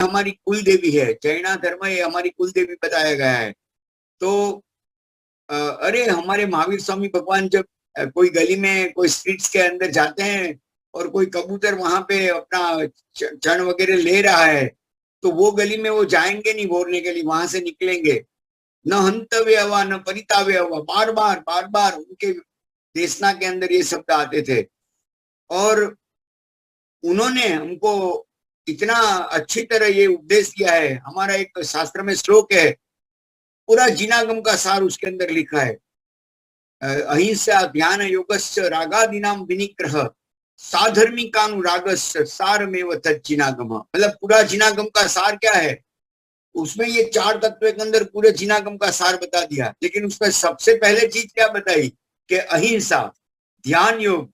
हमारी कुल देवी है, जैना धर्म ये हमारी कुल देवी बताया गया है। तो अरे हमारे महावीर स्वामी भगवान जब कोई गली में कोई स्ट्रीट्स के अंदर जाते हैं और कोई कबूतर वहां पे अपना चण वगैरह ले रहा है, तो वो गली में वो जाएंगे नहीं बोलने के लिए, वहां से निकलेंगे। न हंतव्य हुआ न परिताव्य हुआ, बार बार उनके देशना के अंदर ये शब्द आते थे। और उन्होंने हमको इतना अच्छी तरह ये उपदेश दिया है। हमारा एक शास्त्र में श्लोक है, पूरा जिनागम का सार उसके अंदर लिखा है। अहिंसा ध्यान योगस्य रागादीनाम विनिग्रह साधर्मिकानुरागस्य सारमेव तज्जिनागम। मतलब पूरा जिनागम का सार क्या है, उसमें ये 4 तत्व के अंदर पूरे जिनागम का सार बता दिया। लेकिन उसमें सबसे पहले चीज क्या बताई कि अहिंसा, ध्यान योग,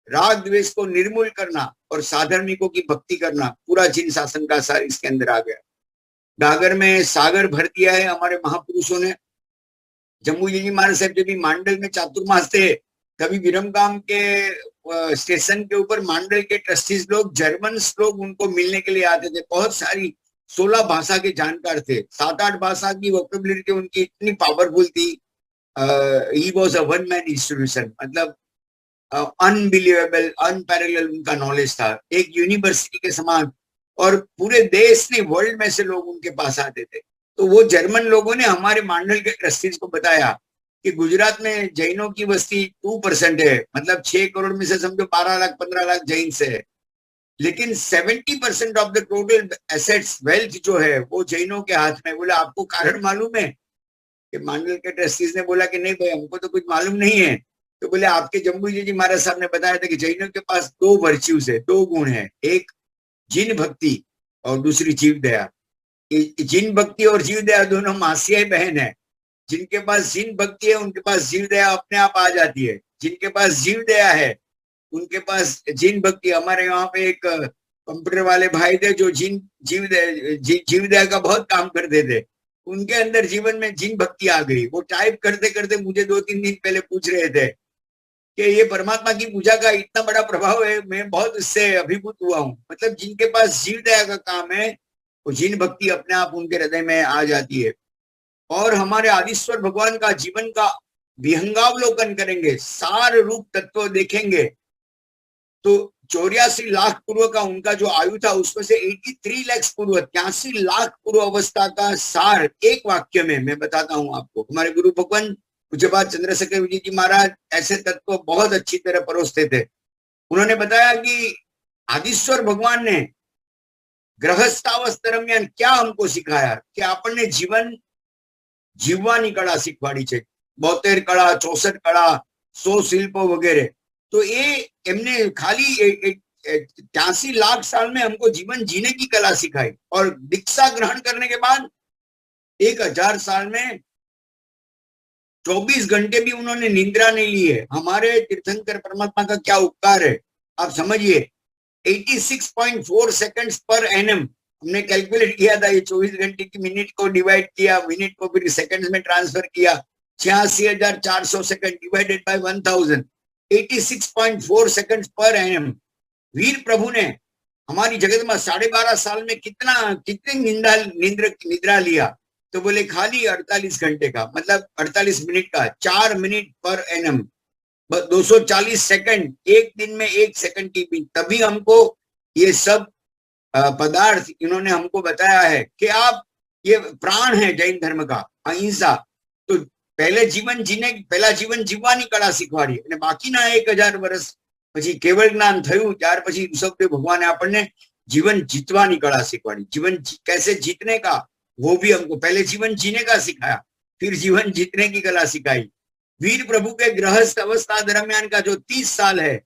राग द्वेष को निर्मूल करना और साधर्मिकों की भक्ति करना, पूरा जिन शासन का सार इसके अंदर आ गया। गागर में सागर भर दिया है हमारे महापुरुषों ने। जम्मू जी महाराज साहब जब भी मांडल में चातुर्मास थे, कभी विरमगाम के स्टेशन के ऊपर मांडल के ट्रस्टीज लोग, जर्मन लोग उनको मिलने के लिए आते थे। बहुत सारी 16 भाषा के जानकार थे, 7-8 भाषा की वोकेबुलरी उनकी इतनी पावरफुल थी। He was a one man institution, मतलब अनबिलीवेबल, अनपैरेलल उनका नॉलेज था, एक यूनिवर्सिटी के समान। और पूरे देश ने, वर्ल्ड में से लोग उनके पास आते थे। तो वो जर्मन लोगों ने हमारे मांडल के ट्रस्टीज को बताया कि गुजरात में जैनों की बस्ती 2% है, मतलब 6 करोड़ में से समझो 12 लाख 15 लाख जैन से है। लेकिन 70% of the total assets, wealth जो है वो जैनों के हाथ में। बोला आपको कारण मालूम है? कि मांडल के ट्रस्टीज ने बोला कि नहीं भाई, हमको तो कुछ मालूम नहीं है। तो बोले आपके जम्मू जी महाराज साहब ने बताया था कि जैनों के पास 2 वर्च्यूज है, 2 गुण है, एक जिन भक्ति और दूसरी जीव दया। जिन भक्ति और जीव दया दोनों मासियाई बहन है। जिनके पास जिन भक्ति है उनके पास जीव दया अपने आप आ जाती है, जिनके पास जीव दया है उनके पास जिन भक्ति। हमारे यहाँ पे एक कंप्यूटर वाले भाई थे जो जीव दया का बहुत काम करते थे, उनके अंदर जीवन में जिन भक्ति आ गई। वो टाइप करते करते मुझे 2-3 दिन पहले पूछ रहे थे कि ये परमात्मा की पूजा का इतना बड़ा प्रभाव है, मैं बहुत इससे अभिभूत हुआ हूँ। मतलब जिनके पास जीव दया का काम है वो जिन भक्ति अपने आप उनके हृदय में आ जाती है। और हमारे आदिश्वर भगवान का जीवन का विहंगावलोकन करेंगे, सार रूप तत्व देखेंगे, तो 84 लाख पूर्व का उनका जो आयु था उसमें से 83 लाख पूर्व, 83 लाख पूर्व अवस्था का सार एक वाक्य में मैं बताता हूं आपको। हमारे गुरु भगवान पूज्यपाद चंद्रशेखर विजय जी महाराज ऐसे तत्व बहुत अच्छी तरह परोसते थे। उन्होंने बताया कि आदिश्वर भगवान ने गृहस्थावस्था दरमियान क्या हमको सिखाया कि આપણને जीवन जीवવાની કળા શીખવાડી છે। 72 કળા, 64 કળા, 100 શિલ્પો વગેરે। तो ये हमने खाली 83 लाख साल में हमको जीवन जीने की कला सिखाई। और दीक्षा ग्रहण करने के बाद 1000 साल में 24 घंटे भी उन्होंने निद्रा नहीं ली है। हमारे तीर्थंकर परमात्मा का क्या उपकार है, आप समझिए। 86.4 सेकंड्स पर एनम हमने कैलकुलेट किया था। ये 24 घंटे की मिनट को डिवाइड किया, मिनट को फिर सेकंड्स में ट्रांसफर किया, 86,400 second divided by 1000, 86.4 seconds per annum. Veer Prabhu ने हमारी जगत में 12.5 साल में कितनी निद्रा लिया? तो बोले खाली 48 घंटे का, मतलब 48 मिनट का, 4 मिनट पर एनम, 240 सेकंड, एक दिन में 1 सेकंड की भी। तभी हमको ये सब पदार्थ इन्होंने हमको बताया है कि आप, ये प्राण है जैन धर्म का, अहिंसा। तो पहला जीवन जीवવાની કળા શીખવાડી અને બાકીના 1000 વર્ષ પછી કેવળ જ્ઞાન થયું, ત્યાર પછી ઋષભદેવ ભગવાને આપણને जीवन जीतવાની કળા શીખવાડી। जीवन कैसे जीतने का वो भी हमको, पहले जीवन जीने का सिखाया, फिर जीवन जीतने की कला सिखाई। वीर प्रभु के गृहस्थ अवस्था दरमियान का जो 30 साल है,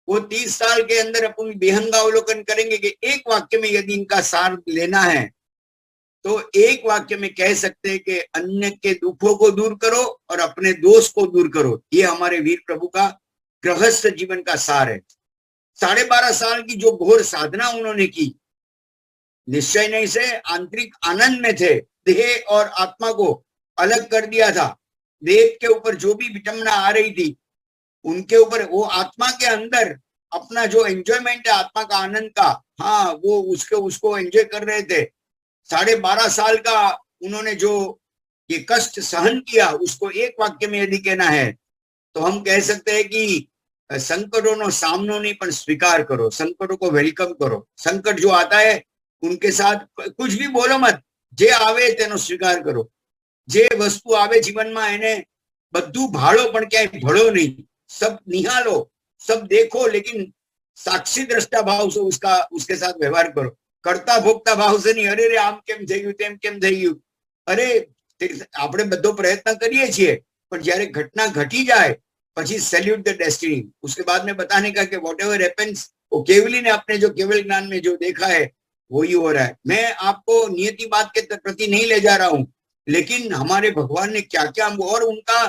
वो 30 साल के अंदर अपन विहंगावलोकन करेंगे कि एक वाक्य में यदि इनका सार लेना है तो एक वाक्य में कह सकते हैं कि अन्य के दुखों को दूर करो और अपने दोष को दूर करो। ये हमारे वीर प्रभु का गृहस्थ जीवन का सार है। 12.5 साल की जो घोर साधना उन्होंने की, निश्चय नहीं से आंतरिक आनंद में थे, देह और आत्मा को अलग कर दिया था। देह के ऊपर जो भी विटंबना आ रही थी उनके ऊपर, वो आत्मा के अंदर अपना जो एंजॉयमेंट है आत्मा का आनंद का, हाँ वो उसको एंजॉय कर रहे थे। 12.5 साल का उन्होंने जो ये कष्ट सहन किया, उसको एक वाक्य में यदि कहना है तो हम कह सकते हैं कि संकटों सामनो नहीं पण स्वीकार करो, संकटों को वेलकम करो। संकट जो आता है उनके साथ कुछ भी बोलो मत, जे आवे तेनो स्वीकार करो। जे वस्तु आवे जीवन में एने बधु भाड़ो पण क्या भड़ो नहीं, सब निहालो, सब देखो, लेकिन साक्षी दृष्टा भाव से उसके साथ व्यवहार करो। करता भोगता भाव से नहीं, अरे रे आम केम थई गयुं तेम केम थई गयुं, अरे આપણે બધો પ્રયત્ન કરીએ છીએ પણ જ્યારે ઘટના ઘટી જાય પછી सैल्यूट द डेस्टिनी। उसके बाद में बताने का कि वॉट एवर हैपेंस, वो केवली ने अपने जो केवल ज्ञान में जो देखा है वो ही हो रहा है। मैं आपको नियति बात के प्रति नहीं ले जा रहा हूं, लेकिन हमारे भगवान ने क्या क्या, और उनका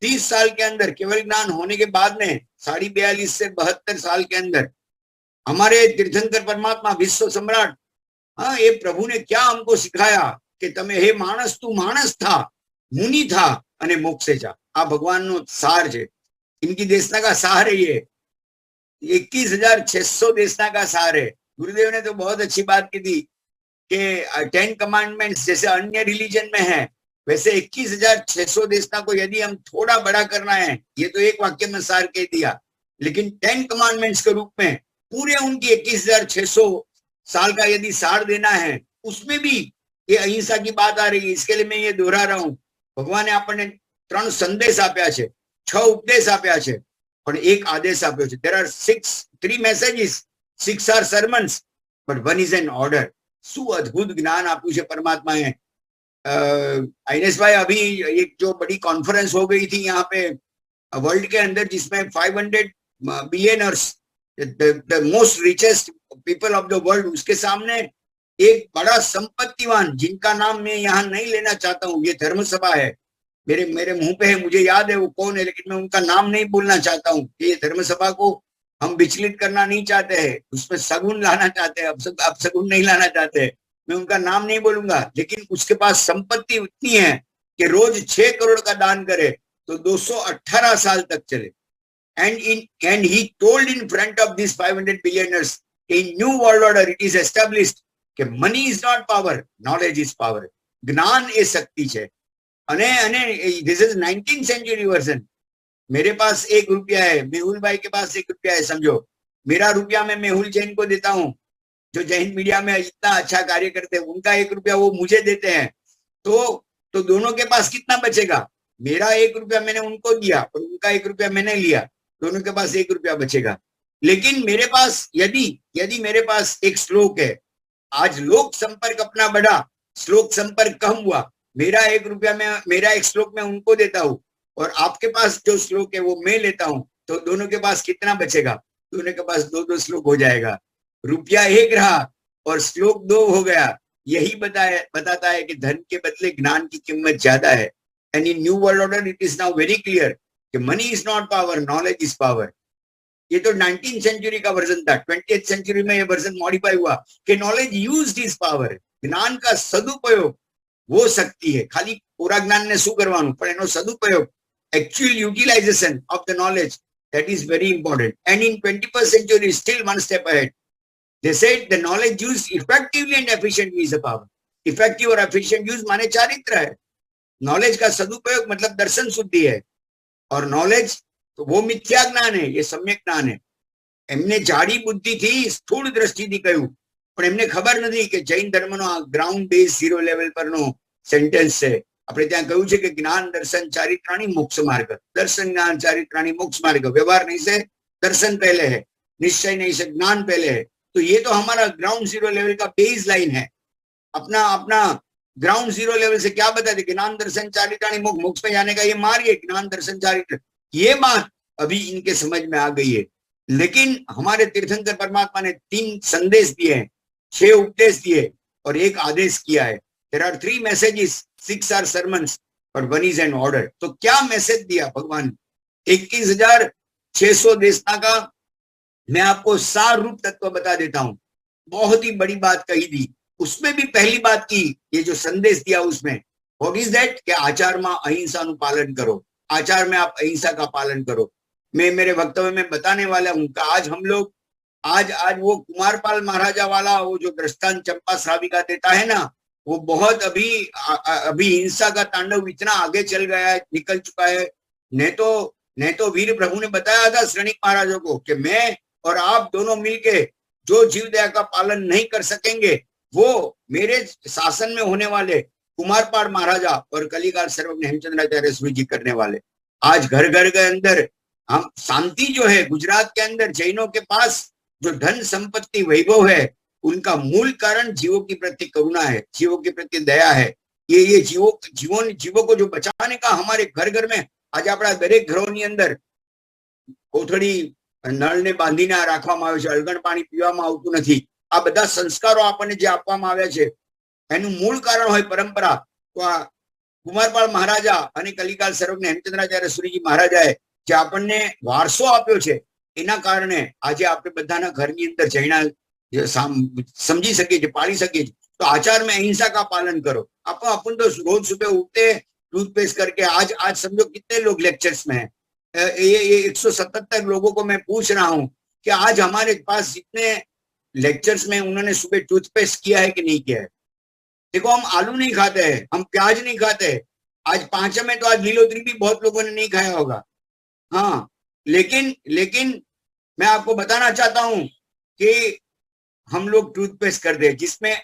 30 साल के अंदर केवल ज्ञान होने के बाद में 42.5 से 72 साल के अंदर हमारे तीर्थंकर परमात्मा विश्व सम्राट, हाँ, ये प्रभु ने क्या हमको सिखाया कि तमे हे मानस, तू मानस था, मुनि था अने मोक्षे जा। आ भगवान नो सार है, इनकी देशना का सार है। ये 21,600 देशना का सार है। गुरुदेव ने तो बहुत अच्छी बात की थी कि 10 कमांडमेंट्स जैसे अन्य रिलीजन में है, वैसे 21,600 देशना को यदि हम थोड़ा बड़ा करना है, ये तो एक वाक्य में सार कह दिया, लेकिन 10 कमांडमेंट्स के रूप में पूरे उनकी 21,600 साल का यदि सार देना है, उसमें भी ये अहिंसा की बात आ रही है। इसके लिए मैं ये दोहरा रहा हूं, भगवान आपने 3 संदेश आप्या छे, 6 उपदेश आप्या छे, पण एक आदेश आप्यो छे। There are 3 messages, 6 are sermons, but 1 is an order. शू अद्भुत ज्ञान आप्યું છે परमात्माએ। आइनेश भाई, अभी एक जो बड़ी कॉन्फ्रेंस हो गई थी यहाँ पे वर्ल्ड के अंदर, जिसमें 500 billionaires, the most richest people of the world, उसके सामने एक बड़ा संपत्तिवान, जिनका नाम मैं यहाँ नहीं लेना चाहता हूँ, ये धर्म सभा है, मेरे मुंह पे है, मुझे याद है वो कौन है, लेकिन मैं उनका नाम नहीं बोलना चाहता हूँ। ये धर्म सभा को हम विचलित करना नहीं चाहते हैं, उसमें सगुन लाना चाहते हैं, अब सगुन नहीं लाना चाहते हैं। मैं उनका नाम नहीं बोलूंगा, लेकिन उसके पास संपत्ति उतनी है कि रोज 6 करोड़ का दान करे तो 218 साल तक चले। And he told in front of these 500 billionaires, in new world order it is established कि money is not power, knowledge is power। ज्ञान ए शक्ति है। अने this is 19th century version। मेरे पास 1 रुपया है, मेहुल भाई के पास 1 रुपया है, समझो मेरा रुपया मैं मेहुल जैन को देता हूँ, जो जैन मीडिया में इतना अच्छा कार्य करते हैं, उनका 1 रुपया वो मुझे देते हैं, तो दोनों के पास कितना बचेगा? मेरा 1 रुपया मैंने उनको दिया और उनका 1 रुपया मैंने लिया, दोनों के पास 1 रुपया बचेगा। लेकिन मेरे पास यदि मेरे पास एक श्लोक है, आज लोक संपर्क अपना बढ़ा, श्लोक संपर्क कम हुआ, मेरा 1 रुपया में, मेरा एक श्लोक में उनको देता हूँ और आपके पास जो श्लोक है वो मैं लेता हूँ, तो दोनों के पास कितना बचेगा? दोनों के पास 2 श्लोक हो जाएगा। रुपया 1 रहा और श्लोक 2 हो गया। यही बताता है कि धन के बदले ज्ञान की कीमत ज्यादा है। And in new world order it is now very clear कि money is not power, knowledge is power. ये तो 19th सेंचुरी का वर्जन था। 20th सेंचुरी में ये वर्जन मॉडिफाई हुआ कि नॉलेज यूज्ड इज पावर। ज्ञान का सदुपयोग वो शक्ति है। खाली पूरा ज्ञान ने शू करवानुं, पण एनो सदुपयोग, actual utilization of the knowledge, that is very important. And in 21st century, still one step ahead. They said the knowledge used effectively and efficiently is a power. Effective और efficient use माने चारित्र है। Knowledge का सदुपयोग मतलब दर्शन शुद्धि है, और नॉलेज तो वो मिथ्या ज्ञान है, ये सम्यक ज्ञान है। एमने जाड़ी बुद्धि थी, स्थूल दृष्टि थी कहूं, पण एमने खबर नहीं कि जैन धर्म नो ग्राउंड बेस 0 लेवल पर नो सेंटेन्स है। આપણે ત્યાં કહ્યું છે કે જ્ઞાન દર્શન ચારિત્રાણી મોક્ષ માર્ગ। દર્શન જ્ઞાન ચારિત્રાણી मोक्ष मार्ग। व्यवहार नहीं से दर्शन पहले है, निश्चय नहीं से ज्ञान पहले है। तो ये तो हमारा ग्राउंड 0 लेवल का बेस लाइन है। अपना ग्राउंड 0 लेवल से क्या बताते? ज्ञान दर्शन चारित्राणी मोक्ष, मोक्ष में जाने का ये मार्ग है, ज्ञान दर्शन चारित्र। ये बात अभी इनके समझ में आ गई है। लेकिन हमारे तीर्थंकर परमात्मा ने 3 संदेश दिए हैं, 6 उपदेश दिए और 1 आदेश किया है। There are 3 messages, 6 are sermons, but 1 is an order। तो क्या मैसेज दिया भगवान? 21,600 देशना का मैं आपको सार रूप तत्व बता देता हूं। बहुत ही बड़ी बात कही थी उसमें भी। पहली बात की, ये जो संदेश दिया उसमें, व्हाट इज दैट? कि आचार में अहिंसा नु पालन करो। आचार में आप अहिंसा का पालन करो। मैं मेरे वक्तव्य में बताने वाला हूं कि आज हम लोग आज वो कुमारपाल महाराजा वाला वो जो दृष्टांत चंपा श्राविका देता है ना, वो बहुत अभी हिंसा का तांडव इतना आगे चल गया है, निकल चुका है। नहीं तो वीर प्रभु ने बताया था श्रेणिक महाराजों को कि मैं और आप दोनों मिलके जो जीव दया का पालन नहीं कर सकेंगे वो मेरे शासन में होने वाले कुमारपाल महाराजा और कलिकाल सर्वज्ञ हेमचंद्राचार्य सूरी जी करने वाले। आज घर घर के अंदर हम शांति जो है, गुजरात के अंदर जैनों के पास जो धन संपत्ति वैभव है, उनका मूल कारण जीवों के प्रति करुणा है, जीवों के प्रति दया है। ये जीवों को जो बचाने का हमारे घर घर में आज अपना दरेक घरोनी अंदर कोठड़ी નળને બાંધીને રાખવામાં આવે છે, અળગણ પાણી પીવામાં આવતું નથી। આ બધા સંસ્કારો આપણને જે આપવામાં આવ્યા છે એનું મૂળ કારણ હોય પરંપરા। તો આ કુમારપાળ મહારાજા અને કલિકાલ સર્વજ્ઞ હેમચંદ્રાચાર્ય સુરીજી મહારાજાએ જે આપણને વારસો આપ્યો છે એના કારણે આજે આપણે બધાના ઘરની અંદર જૈના સમજી શકીએ છીએ, પાળી શકીએ છીએ। તો આચાર में अहिंसा का पालन करो। अपन तो रोज सुबह उठते टूथपेस्ट करके आज समझो कितने लोग लेक्चर्स में है। ये 177 लोगों को मैं पूछ रहा हूं कि आज हमारे पास जितने लेक्चर्स में उन्होंने सुबह टूथपेस्ट किया है कि नहीं किया है। देखो हम आलू नहीं खाते हैं, हम प्याज नहीं खाते। आज पांच में तो आज लीलोतरी भी बहुत लोगों ने नहीं खाया होगा। हाँ, लेकिन मैं आपको बताना चाहता हूं कि हम लोग टूथपेस्ट करते हैं जिसमें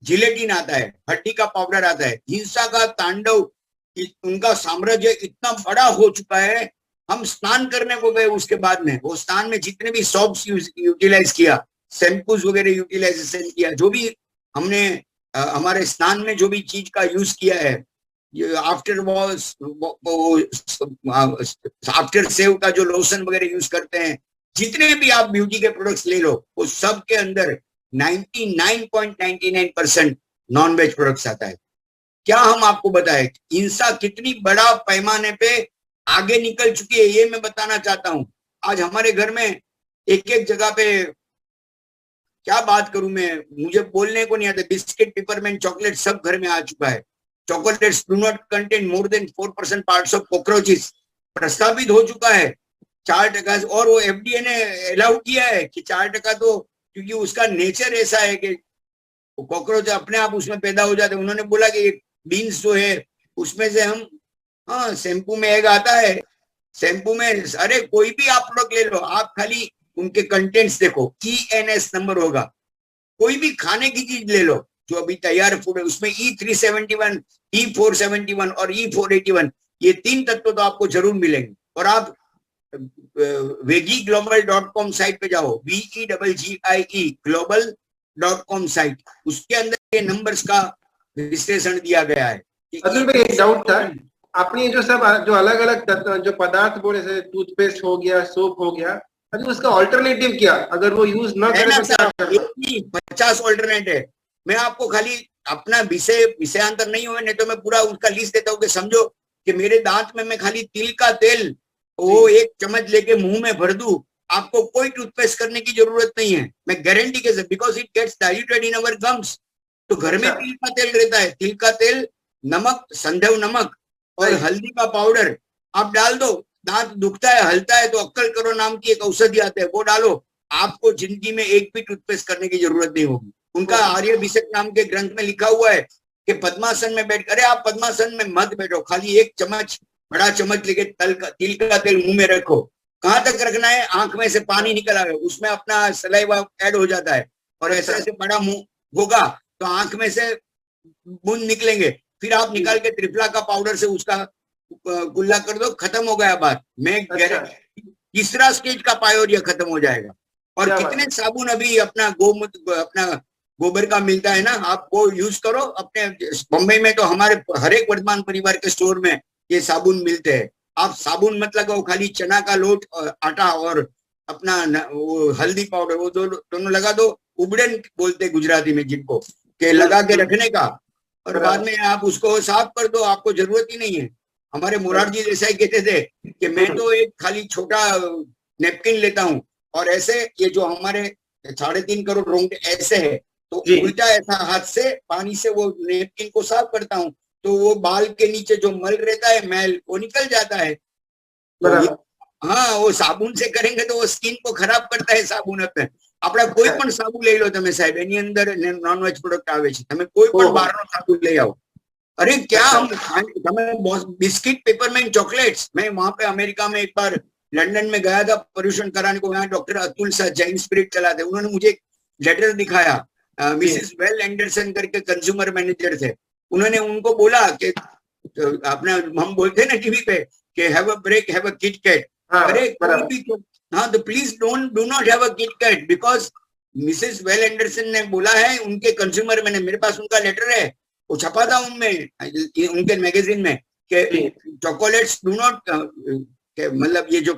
जिलेटिन आता है, हड्डी का पाउडर आता है। हिंसा का तांडव, उनका साम्राज्य इतना बड़ा हो चुका है। हम स्नान करने को गए, उसके बाद में वो स्नान में जितने भी सॉप्स यूटिलाइज किया, शैम्पूज वगैरह यूटिलाइजेशन किया, जो भी हमने हमारे स्नान में जो भी चीज का यूज किया है, आफ्टर सेव का जो लोशन वगैरह यूज करते हैं, जितने भी आप ब्यूटी के प्रोडक्ट्स ले लो, वो सब के अंदर 99.99% नॉन वेज प्रोडक्ट्स आता है। क्या हम आपको बताएं हिंसा कितनी बड़ा पैमाने पे आगे निकल चुकी है, ये मैं बताना चाहता हूं। आज हमारे घर में एक एक जगह पे, क्या बात करूं मैं, मुझे बोलने को नहीं आता, बिस्किट, पेपरमेंट, चॉकलेट सब घर में आ चुका है। Chocolates do not contain more than 4% parts of cockroaches, प्रस्तावित हो चुका है 4%। और वो एफडीए ने अलाउ किया है कि 4%, तो क्योंकि उसका नेचर ऐसा है कि कॉकरोच अपने आप उसमें पैदा हो जाते हैं। उन्होंने बोला कि बीन्स जो है उसमें से हम, हाँ, शैम्पू में एग आता है, शैम्पू में, अरे कोई भी आप प्रोडक्ट ले लो, आप खाली उनके कंटेंट्स देखो, ENS नंबर होगा। कोई भी खाने की चीज ले लो जो अभी तैयार फूड है, उसमें E371, E471 और E481, ये 3 तत्व तो आपको जरूर मिलेंगे। और आप vegiglobal.com साइट पे जाओ, VEGGIE global.com साइट, उसके अंदर ये नंबर्स का विश्लेषण दिया गया है। अतुल भाई एक डाउट था, आपने ये जो सब जो अलग अलग जो पदार्थ बोले, जैसे टूथपेस्ट हो गया, सोप हो गया, अभी उसका ऑल्टरनेटिव क्या, अगर वो यूज न करें तो क्या करना? 50 ऑल्टरनेट है। मैं आपको खाली अपना विषयांतर नहीं हुए, नहीं तो मैं पूरा उसका लिस्ट देता हूँ कि समझो कि मेरे दांत में मैं खाली तिल का तेल वो 1 चम्मच लेके मुंह में भर दूं, आपको कोई टूथपेस्ट करने की जरूरत नहीं है। मैं गारंटी के साथ, because it gets diluted in our gums. तो घर में तिल का तेल रहता है, तिल का तेल, नमक, संधव नमक और हल्दी का पाउडर आप डाल दो। दांत दुखता है, हलता है, तो अक्कल करो नाम की एक औषधि आती है, वो डालो। आपको जिंदगी में एक भी टूथपेस्ट करने की जरूरत नहीं होगी। उनका आर्यभिषेक नाम के ग्रंथ में लिखा हुआ है कि पद्मासन में बैठ, अरे आप पद्मासन में मत बैठो, खाली 1 चम्मच, बड़ा चम्मच लेके तिल का तेल मुंह में रखो। कहां तक रखना है? आंख में से पानी निकल आए, उसमें अपना सलाइवा ऐड हो जाता है, और ऐसे ऐसे बड़ा मुंह होगा तो आंख में से बूंद निकलेंगे। फिर आप निकाल के त्रिफला का पाउडर से उसका गुल्ला कर दो, खत्म हो गया बात। मैं तीसरा स्टेज का पायोरिया खत्म हो जाएगा। और कितने साबुन अभी अपना अपना गोबर का मिलता है ना, आप वो यूज करो। अपने बम्बई में तो हमारे हर एक वर्धमान परिवार के स्टोर में ये साबुन मिलते हैं। आप साबुन मत लगाओ, खाली चना का लोट, आटा और अपना वो हल्दी पाउडर, वो दोनों लगा दो। उबड़न बोलते गुजराती में जिनको, के लगा के रखने का, और बाद में आप उसको साफ कर दो, आपको जरूरत ही नहीं है। हमारे मुरारजी जैसा ही कहते थे कि मैं तो एक खाली छोटा नेपकिन लेता हूँ, और ऐसे ये जो हमारे 3.5 करोड़ रोंगटे ऐसे है, तो उल्टा ऐसा हाथ से पानी से वो नेपकिन को साफ करता हूँ, तो वो बाल के नीचे जो मल रहता है, मैल, वो निकल जाता है। तो हाँ, वो साबुन से करेंगे तो वो स्किन को खराब करता है साबुन अपने। આપણા કોઈ પણ સાબુ લઈ લો તમે સાહેબ, એની અંદર નોનવેજ પ્રોડક્ટ આવે છે, તમે કોઈ પણ બહારનો સાબુ લઈ આવો, अरे क्या हम बिस्किट पेपरमेंट चॉकलेट्स, मैं वहां पे अमेरिका में एक बार लंदन में गया था पोल्यूशन कराने को, वहां डॉक्टर अतुल शाह जैन स्पिरिट चलाते, उन्होंने मुझे लेटर दिखाया, मिसेस वेल एंडरसन करके कंज्यूमर मैनेजर थे, उन्होंने उनको बोला कि अपना हम बोलते हैं ना टीवी पे कि have a break have a Kit Kat, अरे कोई भी हाँ तो please do not have a Kit Kat, because Mrs well Anderson ने बोला है, उनके कंज्यूमर मैंने, मेरे पास उनका लेटर है, वो छपा था उनमें उनके मैगजीन में कि चॉकलेट्स डू नॉट, मतलब ये जो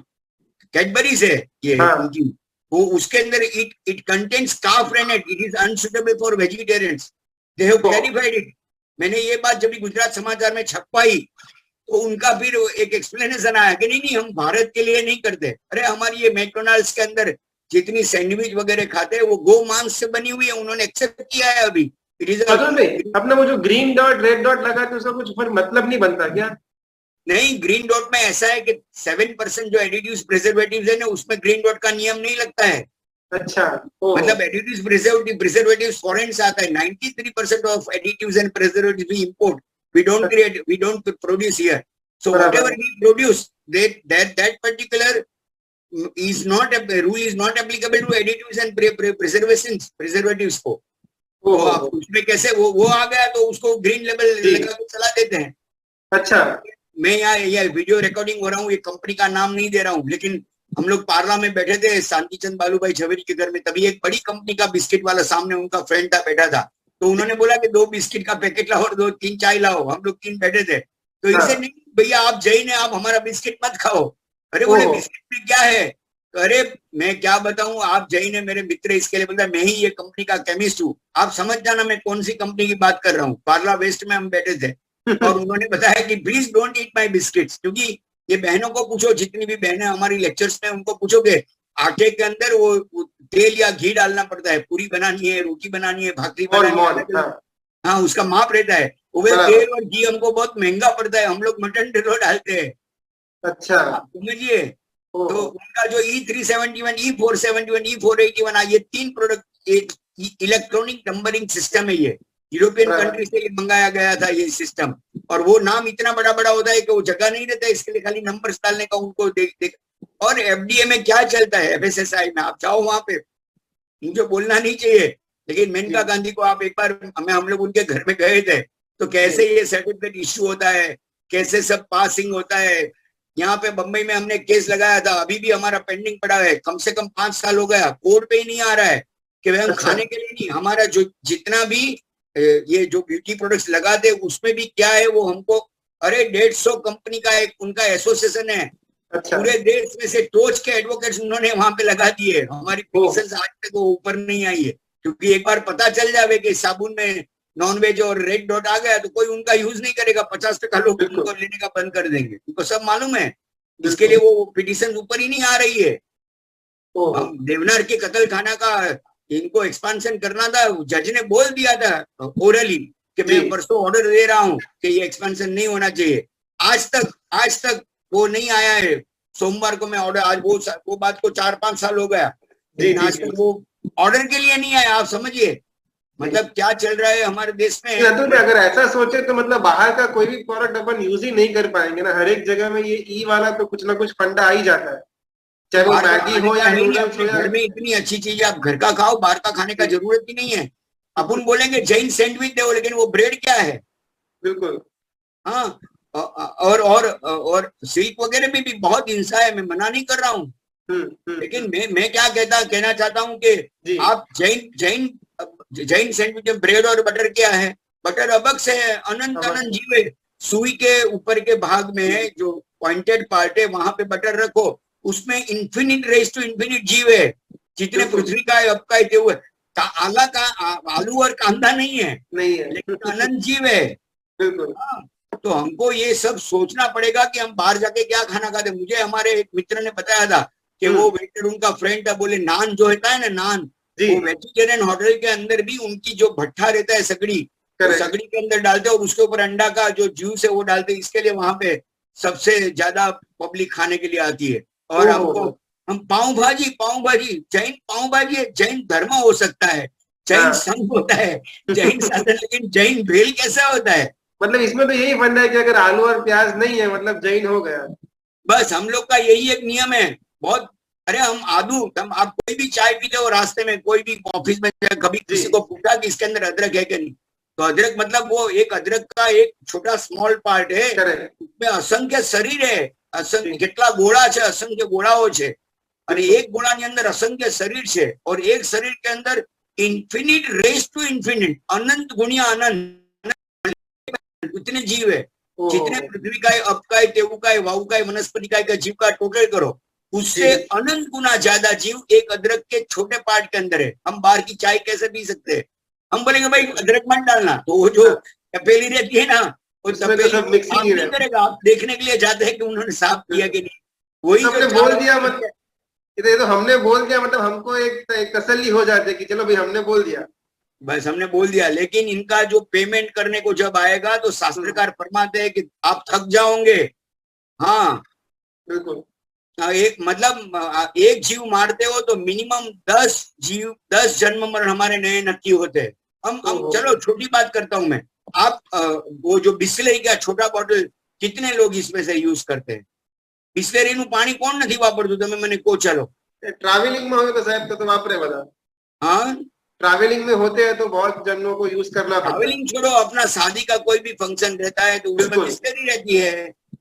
कैडबरीज है ये उनकी, वो उसके अंदर it contains calf rennet, it is unsuitable for vegetarians, they have clarified it. मैंने ये बात जब गुजरात समाचार में छपवाई तो उनका फिर एक एक्सप्लेनेशन आया कि नहीं हम भारत के लिए नहीं करते, अरे हमारी ये मैकडोनाल्ड्स के अंदर जितनी सैंडविच वगैरह खाते हैं वो गो मांस से बनी हुई है, उन्होंने एक्सेप्ट किया है अभी। इट इज अपना वो जो ग्रीन डॉट रेड डॉट लगा के उसका कुछ फिर मतलब नहीं बनता क्या? नहीं, ग्रीन डॉट में ऐसा है कि 7% जो एडिटिव्स प्रिजर्वेटिव्स है ना, उसमें ग्रीन डॉट का नियम नहीं लगता है। अच्छा, मतलब एडिटिव्स प्रिजर्वेटिव्स फॉरेन से आता है, 93% of additives and preservatives we import, we don't create, we don't produce here, so whatever we produce, that particular is not, a rule is not applicable to additives and preservatives को, तो आप उसमें कैसे वो आ गया तो उसको ग्रीन लेबल लगा के चला देते हैं। अच्छा, मैं यहाँ वीडियो रिकॉर्डिंग हो रहा हूँ, ये कंपनी का नाम नहीं दे रहा हूँ, लेकिन हम लोग पार्ला में बैठे थे शांति चंद बालूभाई झवेरी के घर में, तभी एक बड़ी कंपनी का बिस्किट वाला सामने उनका फ्रेंड था, बैठा था, तो उन्होंने बोला कि 2 बिस्किट का पैकेट लाओ और 2-3 चाय लाओ, हम लोग 3 बैठे थे, तो इसे नहीं भैया आप जैन है, आप हमारा बिस्किट मत खाओ, अरे बोले बिस्किट में क्या है, तो अरे मैं क्या बताऊं, आप जैन है मेरे मित्र, इसके लिए बोलता मैं ही ये कंपनी का केमिस्ट हूँ, आप समझ जाना मैं कौन सी कंपनी की बात कर रहा हूँ। पार्ला वेस्ट में हम बैठे थे और उन्होंने बताया कि please don't eat my biscuits, क्योंकि ये बहनों को पूछो, जितनी भी बहनें हमारी लेक्चर्स में, उनको पूछोगे आटे के अंदर वो तेल या घी डालना पड़ता है, पूरी बनानी है, रोटी बनानी है, भाकरी बनानी है, हाँ उसका माप रहता है, वो तेल और घी हमको बहुत महंगा पड़ता है, हम लोग मटन ढेरो डालते हैं। अच्छा, समझिए, तो उनका जो E371, E471, E481, ये 3 प्रोडक्ट इलेक्ट्रॉनिक नंबरिंग सिस्टम है, ये यूरोपियन कंट्री से ये मंगाया गया था ये सिस्टम, और वो नाम इतना बड़ा बड़ा होता है कि वो जगह नहीं रहता है, इसके लिए खाली नंबर्स डालने का उनको देख। और एफडीए में क्या चलता है, एफएसएसआई में, आप जाओ वहां पे, मुझे बोलना नहीं चाहिए, लेकिन मेनका गांधी को आप एक बार, हम लोग उनके घर में गए थे, तो कैसे ये सर्टिफिकेट इश्यू होता है, कैसे सब पासिंग होता है। यहाँ पे बंबई में हमने केस लगाया था, अभी भी हमारा पेंडिंग पड़ा है, कम से कम 5 साल हो गया, कोर्ट पे ही नहीं आ रहा है कि हम खाने के लिए नहीं, हमारा जो जितना भी ये जो ब्यूटी प्रोडक्ट्स लगाते उसमें भी क्या है वो हमको, अरे 150 कंपनी का एक उनका एसोसिएशन है, अच्छा, पूरे देश में से टोच के एडवोकेट्स उन्होंने वहां पे लगा दिए, हमारी पिटिशन आज तक वो ऊपर नहीं आई है, क्योंकि एक बार पता चल जावे कि साबुन में नॉनवेज और रेड डॉट आ गया तो कोई उनका यूज नहीं करेगा, 50% लोग उनको लेने का बंद कर देंगे, उनको सब मालूम है, इसके लिए वो पिटिशन ऊपर ही नहीं आ रही है। हम देवनार के कत्ल खाना का इनको एक्सपांशन करना था, जज ने बोल दिया था ओरली कि मैं परसों ऑर्डर दे रहा हूँ कि ये एक्सपेंशन नहीं होना चाहिए, आज तक वो नहीं आया है। सोमवार को मैं ऑर्डर, आज वो बात को 4-5 साल हो गया, लेकिन आज तक वो ऑर्डर के लिए नहीं आया। आप समझिए मतलब क्या चल रहा है हमारे देश में। अगर ऐसा सोचे तो मतलब बाहर का कोई भी प्रोडक्ट अपन यूज ही नहीं कर पाएंगे ना, हर एक जगह में ये ई वाला तो कुछ ना कुछ फंडा आ ही जाता है, चाहे वो मैगी हो या नूडल्स हो। घर में इतनी अच्छी चीज आप घर का खाओ, बाहर का खाने का जरूरत ही नहीं है। अपन बोलेंगे जैन सैंडविच दो, लेकिन वो ब्रेड क्या है। बिल्कुल, हाँ, और सिल्क वगैरह में भी बहुत हिंसा है, मैं मना नहीं कर रहा हूँ, लेकिन मैं क्या कहना चाहता हूँ कि आप जैन सैंडविच में ब्रेड और बटर क्या है, बटर अबक्स है, अनंत जीव है, सुई के ऊपर के भाग में है जो पॉइंटेड पार्ट है, वहां पे बटर रखो, उसमें इन्फिनिट रेस टू इन्फिनिट जीव है, जितने पृथ्वी का है अब का हुए आला का आलू और कांदा नहीं है, लेकिन अनंत जीव है। बिल्कुल, तो हमको ये सब सोचना पड़ेगा कि हम बाहर जाके क्या खाना खाते। मुझे हमारे एक मित्र ने बताया था कि वो वेटर उनका फ्रेंड था, बोले नान जो होता है ना, नान वो वेजिटेरियन होटल के अंदर भी उनकी जो भट्ठा रहता है सगड़ी, तो सगड़ी के अंदर डालते और उसके ऊपर अंडा का जो जूस है वो डालते, इसके लिए वहां पे सबसे ज्यादा पब्लिक खाने के लिए आती है। और हमको हम पाव भाजी जैन पाव भाजी है, जैन धर्म हो सकता है, जैन संघ होता है, जैन शासन, लेकिन जैन भेल कैसा होता है? मतलब इसमें तो यही फंडा है कि अगर आलू और प्याज नहीं है मतलब जैन हो गया। बस हम लोग का यही एक नियम है बहुत। अरे हम आप कोई भी चाय पीते हो रास्ते में, कोई भी ऑफिस में, कभी किसी को पूछा कि इसके अंदर अदरक है कि नहीं, तो अदरक मतलब वो एक अदरक का एक छोटा स्मॉल पार्ट है, उसमें असंख्य शरीर है, असंख्य કેટલા ગોળા છે, असंख्य ગોળાઓ છે, અને એક ગોળાની અંદર असंख्य शरीर છે, और एक शरीर के अंदर इन्फिनिट रेस टू इन्फिनिट, अनंत गुणिया अनंत उतने जीव है, जितने पृथ्वी का है, अप का है, तेऊ का है, वायु का है, वनस्पति का है, जीव का टोटल करो, उससे अनंत गुना ज्यादा जीव एक अदरक के छोटे पार्ट के अंदर है। हम बाहर की चाय कैसे पी सकते हैं? हम बोलेंगे भाई अदरक मत डालना, तो वो जो तपेली रहती है ना, वो तपेली साफ नहीं करेगा। आप देखने के लिए जाते हैं कि उन्होंने साफ किया कि नहीं, वही हमने बोल दिया मतलब ये तो हमने बोल दिया मतलब हमको एक तसल्ली हो जाती है कि चलो भाई हमने बोल दिया, बस हमने बोल दिया। लेकिन इनका जो पेमेंट करने को जब आएगा तो शास्त्रकार फरमाते हैं कि आप थक जाओगे। हाँ बिल्कुल। एक मतलब एक जीव मारते हो तो मिनिमम 10 जन्म मरण हमारे नए नक्की होते हैं। हम चलो छोटी बात करता हूं मैं, आप वो जो बिस्लरी का छोटा बॉटल कितने लोग इसमें से यूज करते हैं? बिस्लरी નું પાણી કોણ નથી વાપરતું? તમે મને કહો ચાલો। ट्रैवलिंग में हो तो साहब तो वापरे बता। हाँ ट्रैवलिंग में होते हैं तो बहुत जनों को यूज करना पड़ता है। ट्रैवलिंग छोड़ो, अपना शादी का कोई भी फंक्शन रहता है तो उसमें बिस्लरी रहती है।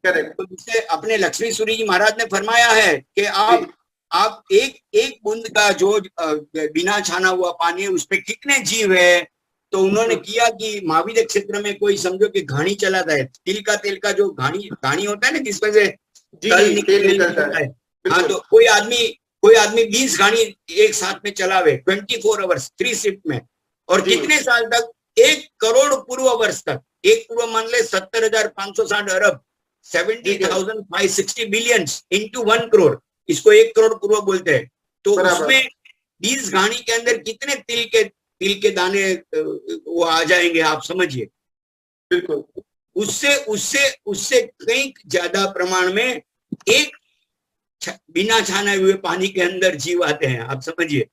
करेक्ट। तो जिससे अपने लक्ष्मी सूरी जी महाराज ने फरमाया है कि आप एक बूंद का जो बिना छाना हुआ पानी है उसपे कितने जीव है। तो उन्होंने किया कि महावीर क्षेत्र में कोई समझो कि घानी चलाता है, तिल का जो घानी होता है ना, जिसमें से तेल निकलता है। हाँ, तो कोई आदमी 20 घानी एक साथ में चलावे 24 आवर्स 3 शिफ्ट में, और कितने साल तक? 1 करोड़ पूर्व वर्ष तक। एक पूर्व मान ले 70,560 अरब, 70,560 बिलियन इंटू 1 करोड़, इसको 1 करोड़ पूर्व बोलते हैं। तो उसमें 20 घानी के अंदर कितने तिल के दाने वो आ जाएंगे, आप समझिए। बिल्कुल। उससे कई ज्यादा प्रमाण में एक बिना छाने हुए पानी के अंदर जीव आते हैं, आप समझिए।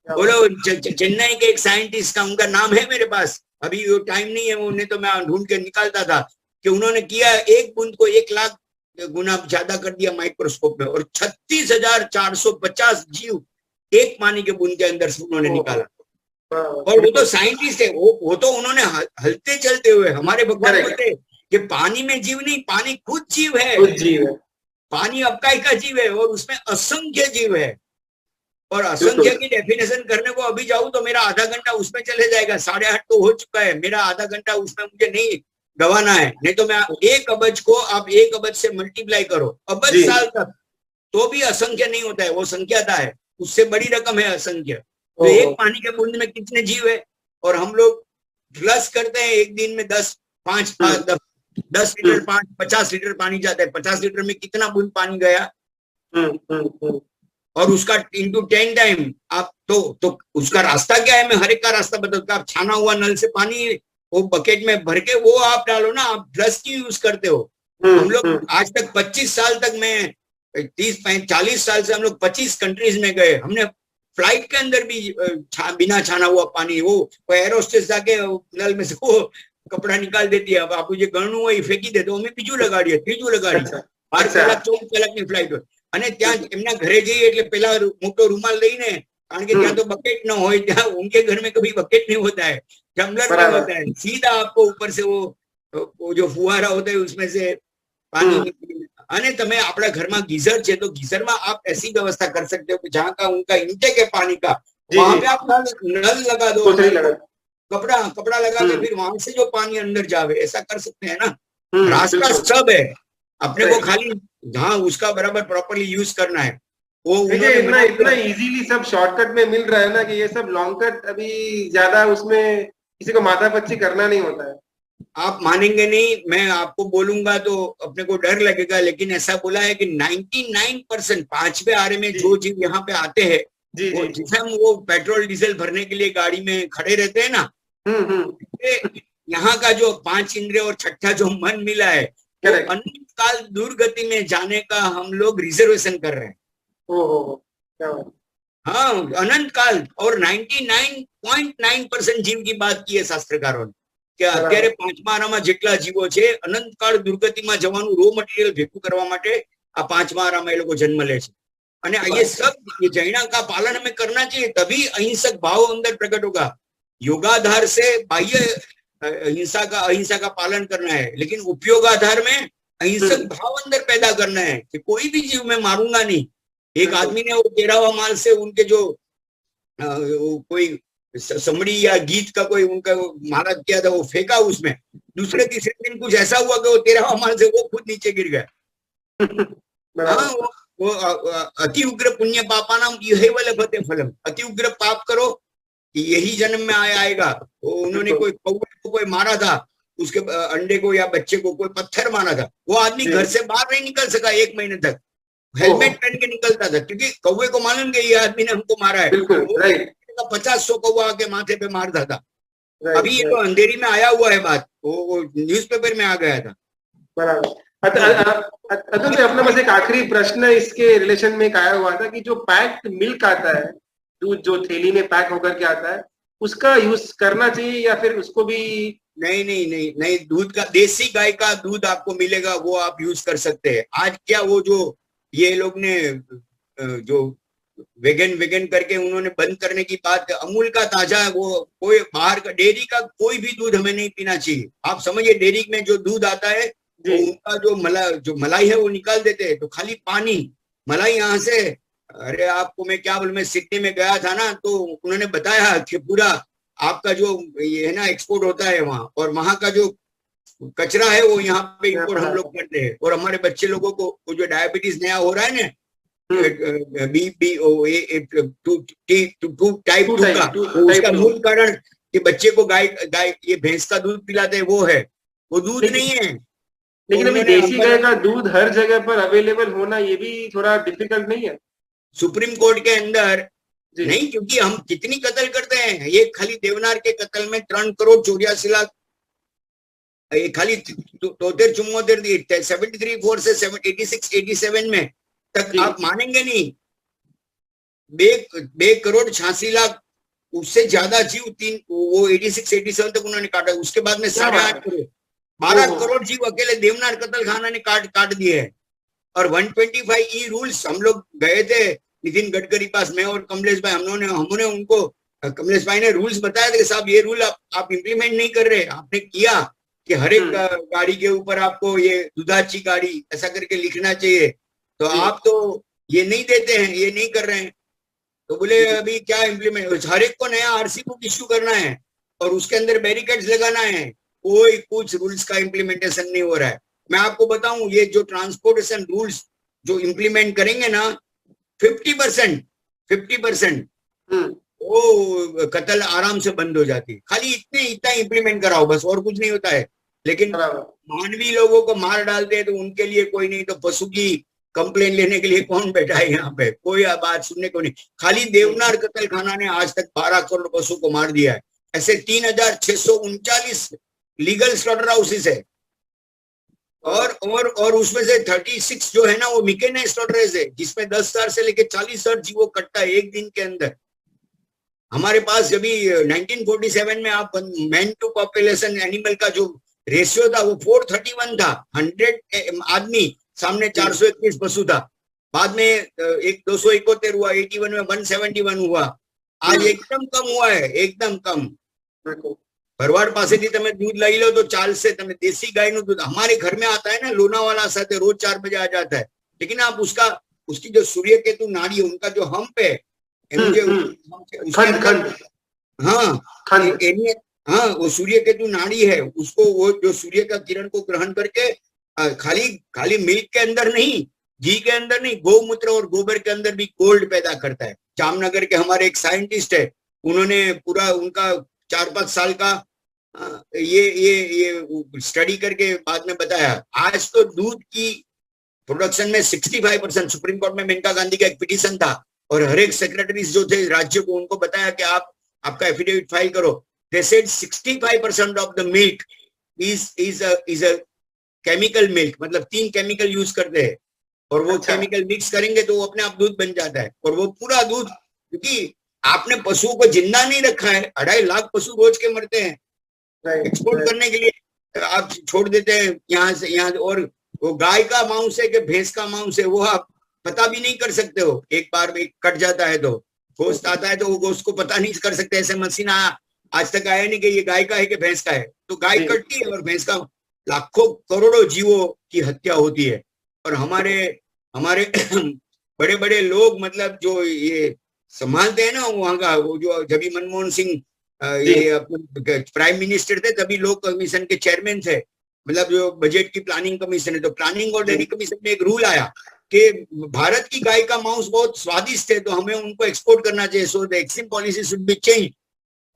बोलो चेन्नई के एक साइंटिस्ट का, उनका नाम है मेरे पास, अभी वो टाइम नहीं है, उन्हें तो मैं ढूंढ के निकालता था, कि उन्होंने किया एक बूंद को 1 लाख गुना ज्यादा कर दिया माइक्रोस्कोप में, और 36,450 जीव एक पानी के बूंद के अंदर से उन्होंने निकाला। और वो तो साइंटिस्ट है, वो तो उन्होंने हलते चलते हुए, हमारे भगवान बोलते हैं कि पानी में जीव नहीं, पानी खुद जीव है। पानी अबकाई का जीव है और उसमें असंख्य जीव है। और असंख्य की डेफिनेशन करने को अभी जाऊं तो मेरा आधा घंटा उसमें चले जाएगा। 8:30 तो हो चुका है, मेरा आधा घंटा उसमें मुझे नहीं गवाना है। नहीं तो मैं 1 अबज को आप 1 अबज से मल्टीप्लाई करो अबज साल तक, तो भी असंख्य नहीं होता है, वो संख्याता है, उससे बड़ी रकम है असंख्य। तो एक पानी के बूंद में कितने जीव है, और हम लोग ग्लस करते हैं एक दिन में 10 लीटर 50 लीटर पानी जाता है। 50 लीटर में कितना बूंद पानी गया, और उसका इंटू 10 टाइम आप तो उसका रास्ता क्या है? मैं हर एक का रास्ता बताता हूँ। आप छाना हुआ नल से पानी वो बकेट में भर के वो आप डालो ना, आप फ्लश की यूज करते हो। हम लोग आज तक 25 साल तक, मैं 30-40 साल से हम लोग 25 कंट्रीज में गए। हमने फ्लाइट के अंदर भी बिना छाना हुआ पानी, वो एयर होस्टेस जाके नल में से वो कपड़ा निकाल देती है, आप मुझे गणू હોય ફેંકી દે, તો અમે ત્રીજું લગાડીએ 12 કલાક 24 કલાકની ફ્લાઇટ હોય, અને ત્યાં એમના ઘરે જઈએ એટલે પેલા મોટો રૂમાલ લઈને, કારણ કે ત્યાં તો બકેટ ન હોય, ત્યાં उनके घर में कभी बकेट नहीं होता है, टम्बलर नहीं होता है, सीधा आपको ऊपर से वो जो फुहारा होता है उसमें से पानी। અને તમે આપણા ઘરમાં ગીઝર છે તો ગીઝરમાં आप ऐसी व्यवस्था कर सकते हो कि जहाँ का उनका इंटेक है पानी का, वहां पे आप नल लगा दो, कपड़ा लगा के फिर वहां से जो पानी अंदर जावे, ऐसा कर सकते हैं ना। रास्ता सब है, अपने को खाली हाँ उसका बराबर प्रॉपर्ली यूज करना है। वो इतना इजीली सब शॉर्टकट में मिल रहा है ना कि ये सब लॉन्ग कट अभी ज्यादा उसमें किसी को माथा पच्ची करना नहीं होता है। आप मानेंगे नहीं, मैं आपको बोलूंगा तो अपने को डर लगेगा, लेकिन ऐसा बोला है कि 99% 5वें आरे में जो जीव यहाँ पे आते हैं, जिसे हम वो पेट्रोल डीजल भरने के लिए गाड़ी में खड़े रहते हैं ना, यहाँ का जो 5 इंद्रिय और छठा जो मन मिला है, अनंत काल दुर्गति में जाने का हम लोग रिजर्वेशन कर रहे हैं। ओहो, क्या बात। हाँ, अनंत काल। और 99.9% जीव की बात की है શાસ્ત્રકારોએ કે અત્યારે પાંચમા આરામાં જેટલા જીવો છે અનંત કાળ દુર્ગતિમાં જવાનું રો મટીરિયલ ભેગું કરવા માટે આ પાંચમા આરામાં એ લોકો જન્મ લે છે। અને ये सब ये जैना का पालन हमें करना चाहिए, तभी अहिंसक भाव अंदर प्रकट होगा। योगाधार से बाह्य अहिंसा का पालन करना है, लेकिन उपयोगाधार में अहिंसक भाव अंदर पैदा करना है कि कोई भी जीव मैं मारूंगा नहीं। एक आदमी ने वो तेरावा माल से उनके जो कोई समड़ी या गीत का कोई उनका मारा किया था, वो फेंका उसमें। दूसरे तीसरे दिन कुछ ऐसा हुआ कि वो 13वां माल से वो खुद नीचे गिर गया। हाँ, वो अति उग्र पुण्य पापा नाम यही लभते फलम। अति उग्र पाप करो कि यही जन्म में आएगा। वो उन्होंने कोई कौवे को कोई मारा था, उसके अंडे को या बच्चे को कोई पत्थर मारा था। वो आदमी घर से बाहर नहीं निकल सका 1 महीने तक, हेलमेट पहन के निकलता था, क्योंकि कौवे को मालूम कि ये आदमी ने हमको मारा है। 50-100 कौवा के माथे पे मारता था। अभी ये तो अंधेरी में आया हुआ है बात, वो न्यूज़पेपर में आ गया था। अतुल जी, अपना बस एक आखिरी प्रश्न इसके रिलेशन में एक आया हुआ था कि जो पैक्ड मिल्क आता है, दूध जो थैली में पैक होकर के आता है, उसका यूज करना चाहिए या फिर उसको भी? नहीं, दूध का, देसी गाय का दूध आपको मिलेगा, वो आप यूज कर सकते हैं। आज क्या वो जो ये लोग ने जो वेगन करके उन्होंने बंद करने की बात, अमूल का ताजा वो कोई बाहर का डेयरी का कोई भी दूध हमें नहीं पीना चाहिए। आप समझिए, डेयरी में जो दूध आता है तो उनका जो मलाई है वो निकाल देते हैं, तो खाली पानी मलाई यहाँ से। अरे आपको मैं क्या बोलूं, मैं सिडनी में गया था ना, तो उन्होंने बताया कि पूरा आपका जो ये है ना एक्सपोर्ट होता है वहां, और वहां का जो कचरा है वो यहाँ पे इंपोर्ट हम लोग करते हैं। और हमारे बच्चे लोगों को जो डायबिटीज नया हो रहा है ना, टाइप 2 का, उसका मूल कारण कि बच्चे को गाय ये भैंस का दूध पिलाते हैं, वो है, वो दूध नहीं है। लेकिन अभी देसी गाय का दूध हर जगह पर अवेलेबल होना ये भी थोड़ा डिफिकल्ट नहीं है? सुप्रीम कोर्ट के अंदर नहीं, क्योंकि हम कितनी कत्ल करते हैं। ये खाली देवनार के कत्ल में 3,84,00,000 ये खाली 73 74 से 86 87 में तक आप मानेंगे नहीं, 2,86,00,000 उससे ज्यादा जीव वो 86 87 तक उन्होंने काटा। उसके बाद में 8.5 करोड़ 12 करोड़ जीव अकेले देवनार कत्ल खाना ने काट दिए है। और 125E रूल्स, हम लोग गए थे नितिन गडकरी पास, मैं और कमलेश भाई, हमने उनको, कमलेश भाई ने रूल्स बताया थे कि साहब ये रूल आप इम्प्लीमेंट नहीं कर रहे। आपने किया कि हर एक गाड़ी के ऊपर आपको ये दुधाची गाड़ी ऐसा करके लिखना चाहिए, तो आप तो ये नहीं देते हैं, ये नहीं कर रहे हैं। तो बोले अभी क्या इम्प्लीमेंट, हर एक को नया आरसी बुक इश्यू करना है और उसके अंदर बैरिकेड्स लगाना है, कोई कुछ रूल्स का इम्प्लीमेंटेशन नहीं हो रहा है। मैं आपको बताऊं, ये जो ट्रांसपोर्टेशन रूल्स जो इम्प्लीमेंट करेंगे ना, 50% वो कत्ल आराम से बंद हो जाती है। खाली इतना इम्प्लीमेंट कराओ बस, और कुछ नहीं होता है। लेकिन मानवीय लोगों को मार डालते हैं तो उनके लिए कोई नहीं, तो पशु की कंप्लेन लेने के लिए कौन बैठा है यहाँ पे? कोई बात सुनने को नहीं। खाली देवनार कत्ल खाना ने आज तक 12 करोड़ पशु को मार दिया है। ऐसे 3,639 लीगल स्लॉटर हाउसेस है, और उसमें से 36 जो है ना वो मिकेनाइज्ड स्लॉटरहेज है, जिसमें 10,000 से लेके 40,000 जीवो कटता है एक दिन के अंदर। हमारे पास जब 1947 में आप मैन टू पॉपुलेशन एनिमल का जो रेशियो था वो 431 था, 100 आदमी सामने 421 पशु था। बाद में एक 271 हुआ, 81 में 171 हुआ, आज एकदम कम हुआ है, एकदम कम। भरवाड़ पासेથી તમે दूध લઈ लो तो चाल से તમે देसी गाय નું दूध हमारे घर में आता है ना, लोनावाला साथ रोज 4 बजे आ जाता है। लेकिन आप उसकी जो सूर्य केतु नाड़ी है, उनका जो हम्प है, हाँ वो सूर्य केतु नाड़ी है, उसको वो जो सूर्य का किरण को ग्रहण करके खाली मिल्क के अंदर नहीं, घी के अंदर नहीं, गौमूत्र और गोबर के अंदर भी गोल्ड पैदा करता है। जामनगर के हमारे एक साइंटिस्ट है, उन्होंने पूरा उनका 4-5 साल का ये स्टडी करके बाद में बताया। आज तो दूध की प्रोडक्शन में 65%, सुप्रीम कोर्ट में मेनका गांधी का एक पिटीशन था और हर एक सेक्रेटरीज जो थे राज्य को, उनको बताया कि आपका एफिडेविट फाइल करो। They said 65% of the milk is a chemical milk, मतलब 3 केमिकल यूज करते हैं। और वो अच्छा। केमिकल मिक्स करेंगे तो वो अपने आप दूध बन जाता है। और वो पूरा दूध, क्योंकि आपने पशुओं को जिंदा नहीं रखा है, 2.5 लाख पशु रोज के मरते हैं, राइट एक्सपोर्ट करने के लिए आप छोड़ देते हैं यहाँ से यहाँ। और वो गाय का मांस है कि भैंस का मांस है, वो आप पता भी नहीं कर सकते हो। एक बार में कट जाता है तो गोश्त आता है, तो वो गोश्त को पता नहीं कर सकते। ऐसे मशीन आज तक आया नहीं कि ये गाय का है कि भैंस का है। तो गाय जी। कटती है और भैंस का। लाखों करोड़ों जीवों की हत्या होती है। और हमारे हमारे बड़े बड़े लोग, मतलब जो ये संभालते हैं ना वहां का, वो जो जब भी मनमोहन सिंह जी। ये अपने प्राइम मिनिस्टर थे, तभी लॉ कमीशन के चेयरमैन थे, मतलब जो बजट की प्लानिंग कमीशन है। तो प्लानिंग और डेयरी कमीशन में एक रूल आया कि भारत की गाय का मांस बहुत स्वादिष्ट है, तो हमें उनको एक्सपोर्ट करना चाहिए। So the Exim policy should be change.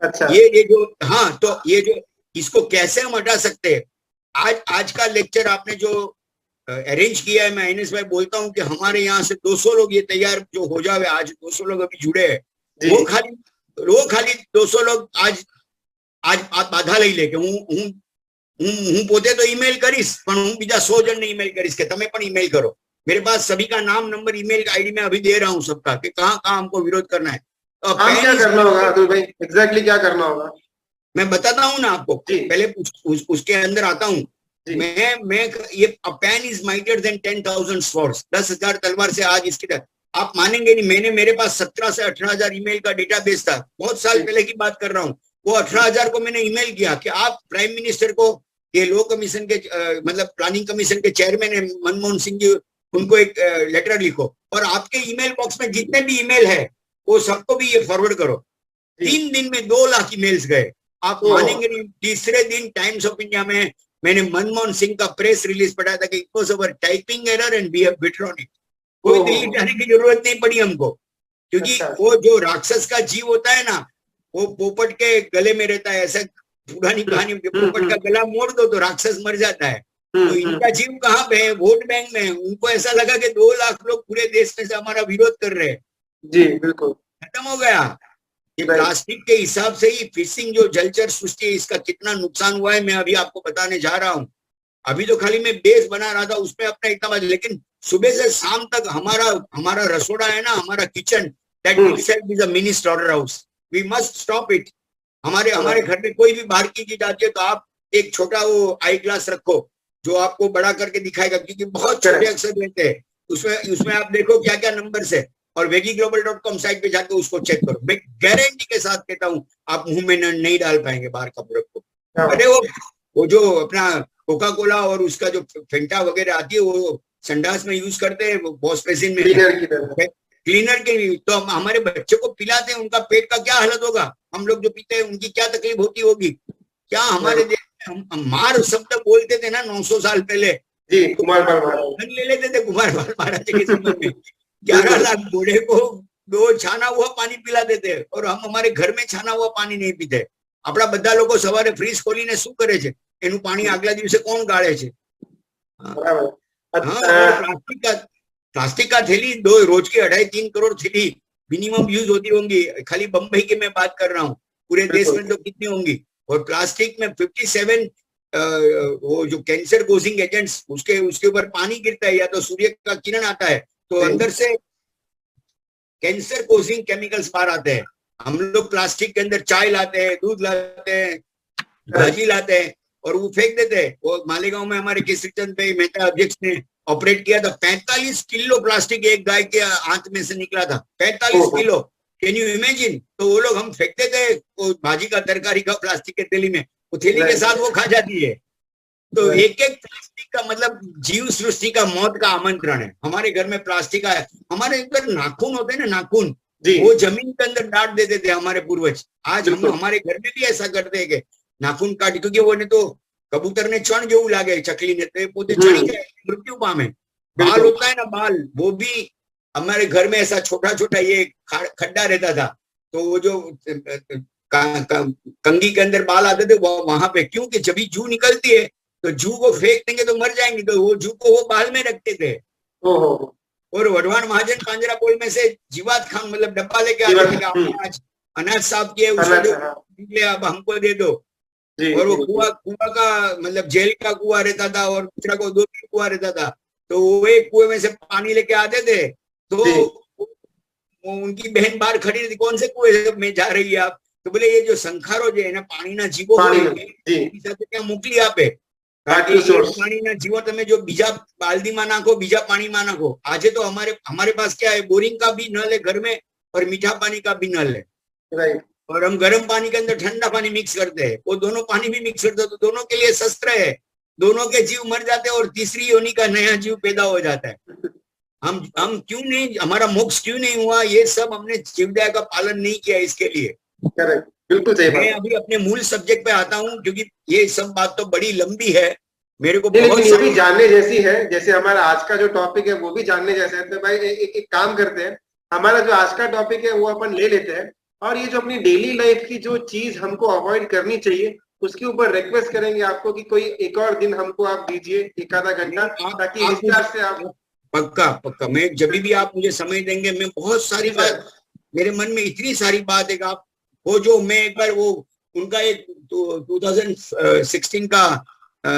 अच्छा। ये जो, हाँ, तो ये जो, इसको कैसे हम हटा सकते हैं? आज का लेक्चर आपने जो अरेंज किया है, मैं एनएस भाई बोलता हूँ कि हमारे यहाँ से 200 लोग ये तैयार जो हो जावे, आज 200 लोग अभी जुड़े हैं, जी। वो खाली 200 लोग आज बाधा લઈ લે કે હું પોતે તો ઈમેલ કરીશ, પણ હું બીજા 100 જણને ईमेल કરીશ કે તમે પણ ईमेल करो। मेरे पास सभी का नाम, नंबर, ईमेल आईडी में अभी दे रहा हूँ सबका कि कहाँ कहाँ हमको विरोध करना है। तो काम क्या करना होगा अतुल भाई, एग्जैक्टली क्या करना होगा? मैं बताता हूँ ना आपको, जी। पहले उसके अंदर आता हूँ। जी। मैं ये pen is mightier than 10,000 swords. 10,000 तलवार से आज इसकी तरह, आप मानेंगे नहीं, मेरे पास 17 से 18,000 ईमेल का डेटाबेस था। बहुत साल जी। पहले की बात कर रहा हूँ। वो 18,000 को मैंने ईमेल किया कि आप प्राइम मिनिस्टर को, ये लॉ कमीशन के मतलब प्लानिंग कमीशन के चेयरमैन है मनमोहन सिंह जी, उनको एक लेटर लिखो और आपके ईमेल बॉक्स में जितने भी ईमेल है वो सबको भी ये फॉरवर्ड करो। जी। 3 दिन में 2 लाख ईमेल्स गए। आप ओह। मानेंगे नहीं, तीसरे दिन टाइम्स ऑफ इंडिया में मैंने मनमोहन सिंह का प्रेस रिलीज पढ़ा था कि it was our typing error and we have withdrawn it. कोई ओह। दिल्ली जाने की जरूरत नहीं पड़ी हमको, क्योंकि अच्छा। वो जो राक्षस का जीव होता है ना, वो पोपट के गले में रहता है। ऐसा पुरानी कहानी, पोपट का गला मोड़ दो तो राक्षस मर जाता है। तो इनका जीव कहाँ पे है? वोट बैंक में। उनको ऐसा लगा कि 2 लाख लोग पूरे देश में से हमारा विरोध कर रहे हैं। जी बिल्कुल खत्म हो गया। ये प्लास्टिक के हिसाब से ही फिशिंग जो जलचर सृष्टि है, इसका कितना नुकसान हुआ है मैं अभी आपको बताने जा रहा हूँ। अभी तो खाली मैं बेस बना रहा था, उसमें अपना इतना बच, लेकिन सुबह से शाम तक हमारा रसोड़ा है ना, हमारा kitchen, that itself is a mini slaughter house. We must stop it. हमारे घर में कोई भी बाहर की चीज आती है तो आप एक छोटा वो आई ग्लास रखो जो आपको बड़ा करके दिखाएगा, क्योंकि बहुत छोटे अक्षर रहते हैं उसमें आप देखो क्या क्या नंबर है। और vegiglobal.com साइट पे जाकर उसको चेक करो। मैं गारंटी के साथ कहता हूँ आप मुंह में नहीं डाल पाएंगे बाहर का प्रोडक्ट को। अरे वो जो अपना कोका कोला और उसका जो फेंटा वगैरह आती है वो संडास में यूज करते हैं, वॉश बेसिन में क्लीनर के लिए। तो हम हमारे बच्चे को पिलाते हैं, उनका पेट का क्या हालत होगा? हम लोग जो पीते हैं उनकी क्या तकलीफ होती होगी? क्या हमारे देश में हम मार शब्द बोलते थे ना 900 साल पहले, जी, कुमार बाल महाराज ले लेते थे कुमार बाल महाराज के समय में। 11 लाख बूढ़े को 2 छाना हुआ पानी पिलाते थे और हम हमारे घर में छाना हुआ पानी नहीं पीते। આપણા બધા લોકો સવારે ફ્રીજ ખોલીને શું કરે છે? એનું પાણી આગલા દિવસે કોણ ગાળે છે? प्लास्टिक का थैली रोज की 2.5-3 करोड़ थैली मिनिमम यूज होती होंगी। खाली बम्बई की मैं बात कर रहा हूँ, पूरे देश में तो कितनी होंगी? और प्लास्टिक में 57 वो जो कैंसर कोजिंग एजेंट्स उसके ऊपर पानी गिरता है या तो सूर्य का किरण आता है तो अंदर से कैंसर कोजिंग केमिकल्स बाहर आते हैं। हम लोग प्लास्टिक के अंदर चाय लाते हैं, दूध लाते हैं, भाजी लाते हैं और वो फेंक देते हैं। वो मालेगांव में हमारे केसरीचंद भाई मेहता अध्यक्ष ने ऑपरेट किया था। 45 किलो प्लास्टिक एक गाय के आंत में से निकला था। 45 किलो, कैन यू इमेजिन? तो वो लोग हम फेंकते थे वो भाजी का, तरकारी का प्लास्टिक के थैली में, वो थैली के साथ वो खा जाती है। तो एक प्लास्टिक का मतलब जीव सृष्टि का मौत का आमंत्रण है। हमारे घर में प्लास्टिक है। हमारे अंदर नाखून होते हैं ना, नाखून, वो जमीन के अंदर डाल देते थे हमारे पूर्वज। आज हम हमारे घर में भी ऐसा करते हैं कि नाखून काट, क्योंकि वो ने तो कबूतर ने चण जेवू लागे चकली ने, तो पोते चढ़ी जाए, मृत्यु पामे। बाल होता है ना, बाल, वो भी हमारे घर में ऐसा छोटा छोटा ये खड्डा रहता था। तो वो जो कंगी के अंदर बाल आते थे वहां पे, क्योंकि जब भी जू निकलती है तो जू को फेंक देंगे तो मर जाएंगे, तो वो जू को वो बाल में रखते थे। और वढवाण महाजन पांजरा पोल में से जीवात खान मतलब डब्बा लेके आते थे, आपने आज अनाज साफ किया उसको अब हमको दे दो। और वो कुआ का मतलब जेल का कुआ रहता था और दूसरा को 2 कुआ रहता था। तो वो एक कुएं में से पानी लेके आते थे, तो जी। उनकी बहन बाहर खड़ी थी, कौन से कुएं में जा रही है आप? तो बोले ये जो संखारो जो है ना पानीना जीवो पानी હોય में, એ जी, એની સાથે ત્યાં મોકલી આપે back કે to એ source. પાણીના જીવો તમે જો બીજા બાल्दीમાં નાખो, બીજા પાણીમાં નાખो। આજે तो हमारे पास क्या है, बोरिंग का भी नल है घर में और मीठा पानी का भी नल है, राइट। और हम गर्म पानी के अंदर ठंडा पानी मिक्स करते हैं। वो दोनों पानी भी मिक्स करते हैं तो दोनों के लिए शस्त्र है, दोनों के जीव मर जाते हैं और तीसरी योनि का नया जीव पैदा हो जाता है। हम क्यों नहीं, हमारा मोक्ष क्यों नहीं हुआ? ये सब हमने जीवदया का पालन नहीं किया इसके लिए। करेक्ट, बिल्कुल सही मैं बात। अभी अपने मूल सब्जेक्ट पे आता हूँ, क्योंकि ये सब बात तो बड़ी लंबी है, मेरे को नहीं, बहुत लेकिन ये भी सारी जानने जैसी है, जैसे हमारा आज का जो टॉपिक है वो भी जानने जैसा है। तो भाई एक काम करते हैं, हमारा जो आज का टॉपिक है वो अपन ले लेते हैं, और ये जो अपनी डेली लाइफ की जो चीज हमको अवॉइड करनी चाहिए उसके ऊपर रिक्वेस्ट करेंगे आपको कि कोई एक और दिन हमको आप दीजिए, एक आधा घंटा, ताकि विस्तार से आप। पक्का पक्का, मैं जब भी आप मुझे समय देंगे, मैं बहुत सारी जी सर। बात, मेरे मन में इतनी सारी बात है कि आप वो जो मैं एक बार वो उनका एक 2016 का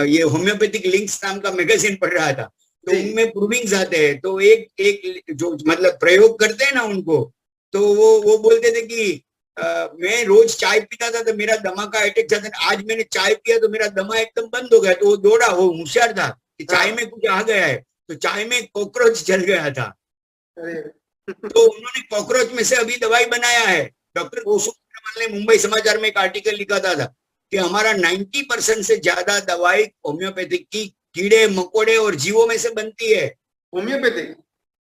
ये होम्योपैथिक लिंक्स नाम का मैगजीन पढ़ रहा था, तो जी। उनमें प्रूविंग्स आते हैं। तो एक जो मतलब प्रयोग करते हैं ना उनको, तो वो बोलते थे कि मैं रोज चाय पीता था तो मेरा दमा का अटैक जाता था, आज मैंने चाय पिया तो मेरा दमा एकदम बंद हो गया। तो वो दौड़ा, वो होशियार था कि चाय में कुछ आ गया है, तो चाय में कॉकरोच जल गया था, अरे तो उन्होंने कॉकरोच में से अभी दवाई बनाया है। डॉक्टर कुसुम अग्रवाल ने मुंबई समाचार में एक आर्टिकल लिखा था कि हमारा 90% से ज्यादा दवाई होम्योपैथिक की कीड़े मकोड़े और जीवों में से बनती है।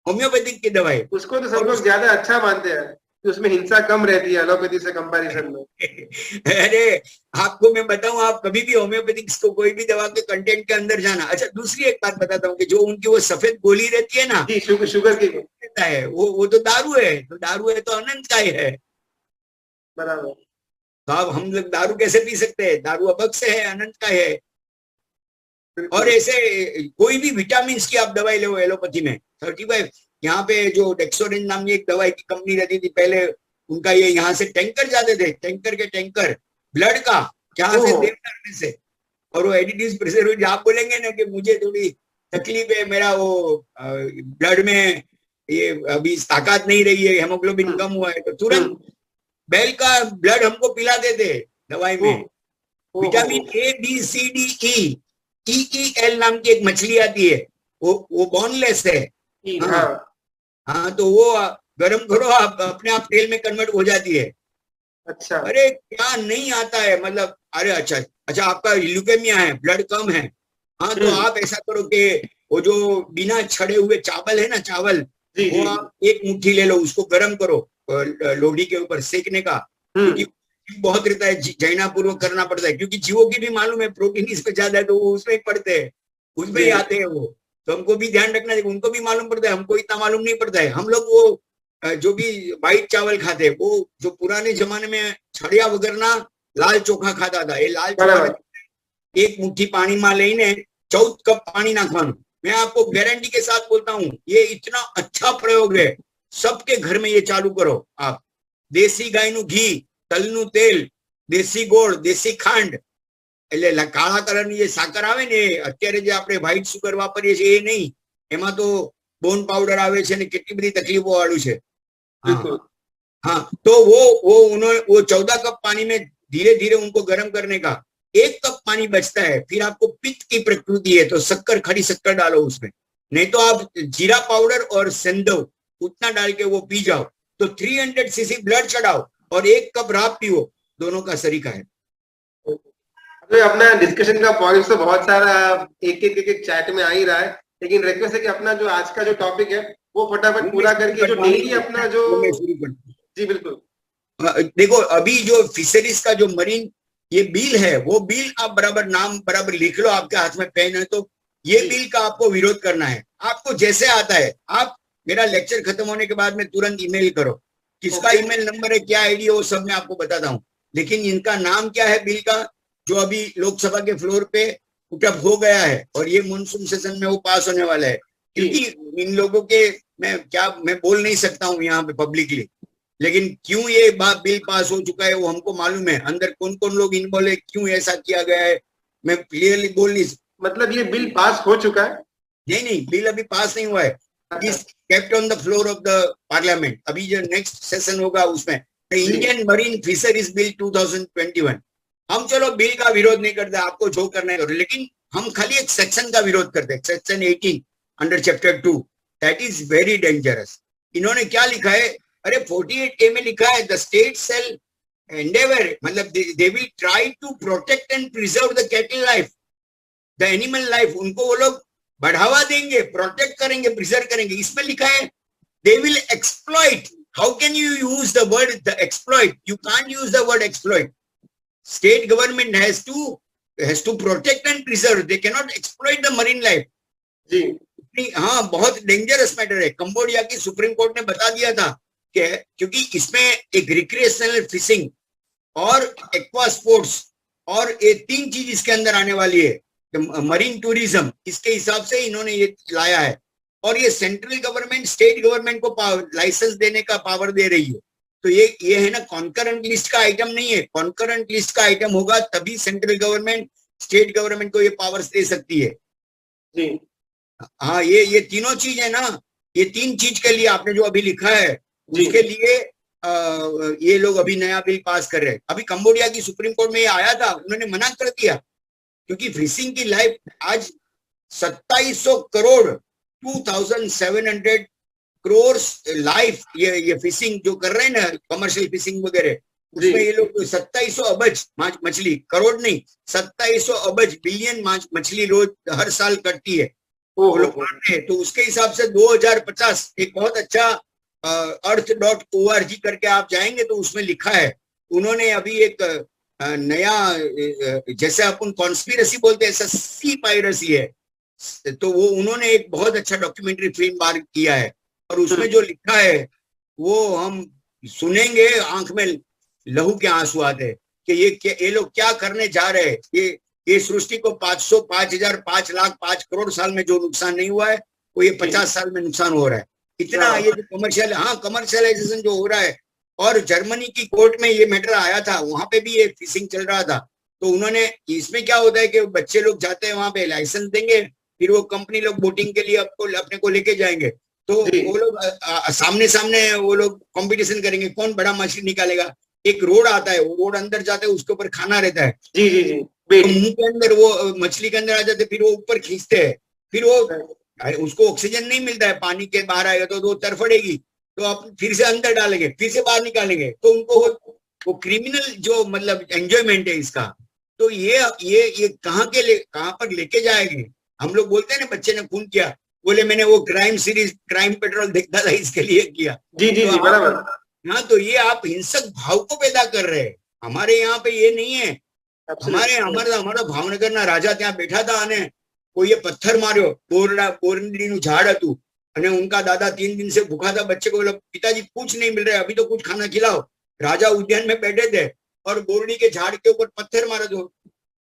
होम्योपैथिक की दवाई, उसको तो सब लोग ज्यादा अच्छा मानते हैं कि उसमें हिंसा कम रहती है एलोपैथी से कंपैरिजन में। अरे आपको मैं बताऊं, आप कभी भी होम्योपैथिक को कोई भी दवा के कंटेंट के अंदर जाना। अच्छा, दूसरी एक बात बताता हूँ कि जो उनकी वो सफेद गोली रहती है ना, जी, शुगर की रहता है वो तो दारू है, तो दारू है तो अनंत का ही है। बराबर। तो अब हम लोग दारू कैसे पी सकते हैं? दारू अबक से है, अनंत का है। और ऐसे कोई भी विटामिन की आप दवाई लो एलोपैथी में 35, यहाँ पे जो डेक्सोरेंज नाम की एक दवाई की कंपनी रहती थी पहले, उनका ये यहाँ से टैंकर जाते थे, टैंकर के टैंकर ब्लड का, जहाँ से देवदार में से, और वो एडिटिव प्रिजर्वेटिव आप बोलेंगे ना कि मुझे थोड़ी तकलीफ है, मेरा वो ब्लड में ये अभी ताकत नहीं रही है, हेमोग्लोबिन कम हुआ है, तो तुरंत बैल का ब्लड हमको पिलाते थे दवाई में। Vitamin A B C D E L नाम की एक मछली आती है, वो बोनलेस है। हाँ, तो वो गरम करो आप, अपने आप तेल में कन्वर्ट हो जाती है। अच्छा। अरे क्या नहीं आता है, मतलब अरे अच्छा आपका ल्यूकेमिया है, ब्लड कम है, हाँ तो आप ऐसा करो कि वो जो बिना छड़े हुए चावल है ना, चावल, वो आप एक मुट्ठी ले लो, उसको गर्म करो लोडी के ऊपर सेकने का, क्योंकि बहुत रहता है, जैना पूर्वक करना पड़ता है, क्योंकि जीवों की भी मालूम है प्रोटीन इस पे ज्यादा है, तो वो उसमें ही पड़ते हैं, उसमें ही आते हैं वो, तो हमको भी ध्यान रखना चाहिए। उनको भी मालूम पड़ता है, हमको इतना मालूम नहीं पड़ता है। हम लोग वो जो भी व्हाइट चावल खाते हैं, वो जो पुराने जमाने में छड़िया वगैरह ना लाल चोखा खाता था, ये लाल चोखा एक मुट्ठी पानी में लईने 14 कप पानी नाखवानुं। मैं आपको गारंटी के साथ बोलता हूँ, ये इतना अच्छा प्रयोग है, सबके घर में ये चालू करो आप। देसी गायનું ઘી, તલનું તેલ, દેશી ગોળ, દેશી ખાંડ, એટલે કાળા કલરની જે સાકર આવે ને, અત્યારે જે આપણે વ્હાઈટ સુગર વાપરીએ છીએ એ નહીં, એમાં તો બોન પાવડર આવે છે ને કેટલી બધી તકલીફો વાળું છે। हाँ, तो वो 14 कप पानी में धीरे धीरे उनको गर्म करने का, 1 कप पानी बचता है, फिर आपको पित्त की प्रकृति है तो शक्कर, खड़ी शक्कर डालो उसमें, नहीं तो आप जीरा पाउडर और सेंधव उतना डाल के वो पी जाओ, तो 300 सीसी ब्लड चढ़ाओ और 1 कप राब पियो, दोनों का सरीका है। तो अपना डिस्कशन का पॉइंट तो बहुत सारा एक चैट में आ ही रहा है, लेकिन रिक्वेस्ट है कि अपना जो आज का जो टॉपिक है वो फटाफट पूरा करके जो डेली अपना जो। जी बिल्कुल। देखो अभी जो फिशरीज का जो मरीन ये बिल है, वो बिल आप बराबर नाम बराबर लिख लो, आपके हाथ में पेन है तो ये बिल का आपको विरोध करना है। आपको जैसे आता है, आप मेरा लेक्चर खत्म होने के बाद में तुरंत ईमेल करो, किसका ईमेल नंबर है, क्या आईडी है, वो सब मैं आपको बताता हूँ, लेकिन इनका नाम क्या है बिल का, जो अभी लोकसभा के फ्लोर पे पुटअप हो गया है और ये मानसून सेशन में वो पास होने वाला है। क्योंकि इन लोगों के मैं बोल नहीं सकता हूँ यहाँ पे पब्लिकली, लेकिन क्यों ये बिल पास हो चुका है वो हमको मालूम है, अंदर कौन कौन लोग इन्वॉल्व है, क्यों ऐसा किया गया है, मैं क्लियरली बोल नहीं। मतलब ये बिल पास हो चुका है, नहीं नहीं, बिल अभी पास नहीं हुआ है, is kept on the floor of the parliament. अभी जो नेक्स्ट सेशन होगा उसमें इंडियन मरीन फिशरीज बिल 2021। हम चलो बिल का विरोध नहीं करते, आपको जो करना है, लेकिन हम खाली एक सेक्शन का विरोध करते हैं, section 18 under chapter 2, that is very dangerous. इन्होंने क्या लिखा है, अरे 48A में लिखा है द स्टेट सेल एंडेवर, मतलब they will try to protect and preserve the cattle life, the animal life, उनको वो लोग बढ़ावा देंगे, प्रोटेक्ट करेंगे, प्रिजर्व करेंगे। इसमें लिखा है they will exploit. How can you use the word the exploit? You can't use the word exploit. State government has to protect and preserve, they can not exploit the marine life. जी हाँ, बहुत dangerous matter है। Cambodia की supreme court ने बता दिया था कि क्योंकि इसमें एक रिक्रिएशनल फिशिंग और एक्वा स्पोर्ट्स और ये 3 चीज इसके अंदर आने वाली है, मरीन टूरिज्म, इसके हिसाब से इन्होंने ये लाया है। और ये सेंट्रल गवर्नमेंट स्टेट गवर्नमेंट को लाइसेंस देने का पावर दे रही है। तो ये है ना, कॉन्करेंट लिस्ट का आइटम नहीं है। कॉन्करेंट लिस्ट का आइटम होगा तभी सेंट्रल गवर्नमेंट स्टेट गवर्नमेंट को ये पावर्स दे सकती है। जी हाँ, ये तीनों चीज है ना, ये 3 चीज के लिए आपने जो अभी लिखा है उसके लिए ये लोग अभी नया बिल पास कर रहे हैं। अभी कंबोडिया की सुप्रीम कोर्ट में ये आया था, उन्होंने मना कर दिया क्योंकि फिशिंग की लाइफ आज 2700 करोड़ 2700 करोड़ लाइफ ये फिशिंग जो कर रहे हैं ना, कमर्शियल फिशिंग वगैरह, उसमें ये लोग 2700 अबज मछली, करोड़ नहीं, 2700 अबज बिलियन मछली रोज हर साल कटती है वो लोग मार रहे हैं। तो उसके हिसाब से 2050 एक बहुत अच्छा earth.org करके आप जाएंगे तो उसमें लिखा है, उन्होंने अभी एक नया, जैसे अपन कॉन्स्पिरेसी बोलते हैं, सी पायरेसी है, तो वो उन्होंने एक बहुत अच्छा डॉक्यूमेंट्री फिल्म बार किया है और उसमें जो लिखा है वो हम सुनेंगे, आंख में लहू के आंसू आते हैं कि ये लोग क्या करने जा रहे हैं। ये सृष्टि को 500, 5000, 5 लाख, 5 करोड़ साल में जो नुकसान नहीं हुआ है वो ये 50 साल में नुकसान हो रहा है। इतना ये जो कमर्शियलाइजेशन जो हो रहा है। और जर्मनी की कोर्ट में ये मैटर आया था, वहां पे भी ये फिशिंग चल रहा था। तो उन्होंने, इसमें क्या होता है कि बच्चे लोग जाते हैं वहां पे, लाइसेंस देंगे, फिर वो कंपनी लोग बोटिंग के लिए अपने को लेके जाएंगे, तो वो लोग सामने सामने वो लोग कंपटीशन करेंगे कौन बड़ा मछली निकालेगा। एक रोड आता है, वो रोड अंदर जाता है, उसके ऊपर खाना रहता है, जी जी जी, तो मुंह के अंदर वो मछली के अंदर आ जाते, फिर वो ऊपर खींचते हैं, फिर वो उसको ऑक्सीजन नहीं मिलता है, पानी के बाहर आएगा तो वो तड़फड़ेगी, तो आप फिर से अंदर डालेंगे, फिर से बाहर निकालेंगे, तो उनको वो क्रिमिनल जो मतलब एंजॉयमेंट है इसका। तो ये कहाँ पर लेके जाएंगे। हम लोग बोलते हैं ना, बच्चे ने खून किया, बोले मैंने वो क्राइम सीरीज क्राइम पेट्रोल देखा था इसके लिए किया। जी जी तो जी, बराबर। हाँ, तो ये आप हिंसक भाव को पैदा कर रहे हैं। हमारे यहाँ पे ये नहीं है। हमारा भावनगर ना राजा ત્યાં બેઠા હતા અને કોઈએ પથ્થર માર્યો, બોરડીનું ઝાડ હતું અને उनका दादा 3 दिन से भूखा था, बच्चे को बोला पिताजी कुछ नहीं मिल रहा है, अभी तो कुछ खाना खिलाओ। राजा उद्यान में बैठे थे और बोरडी के झाड़ के ऊपर पत्थर मारा, तो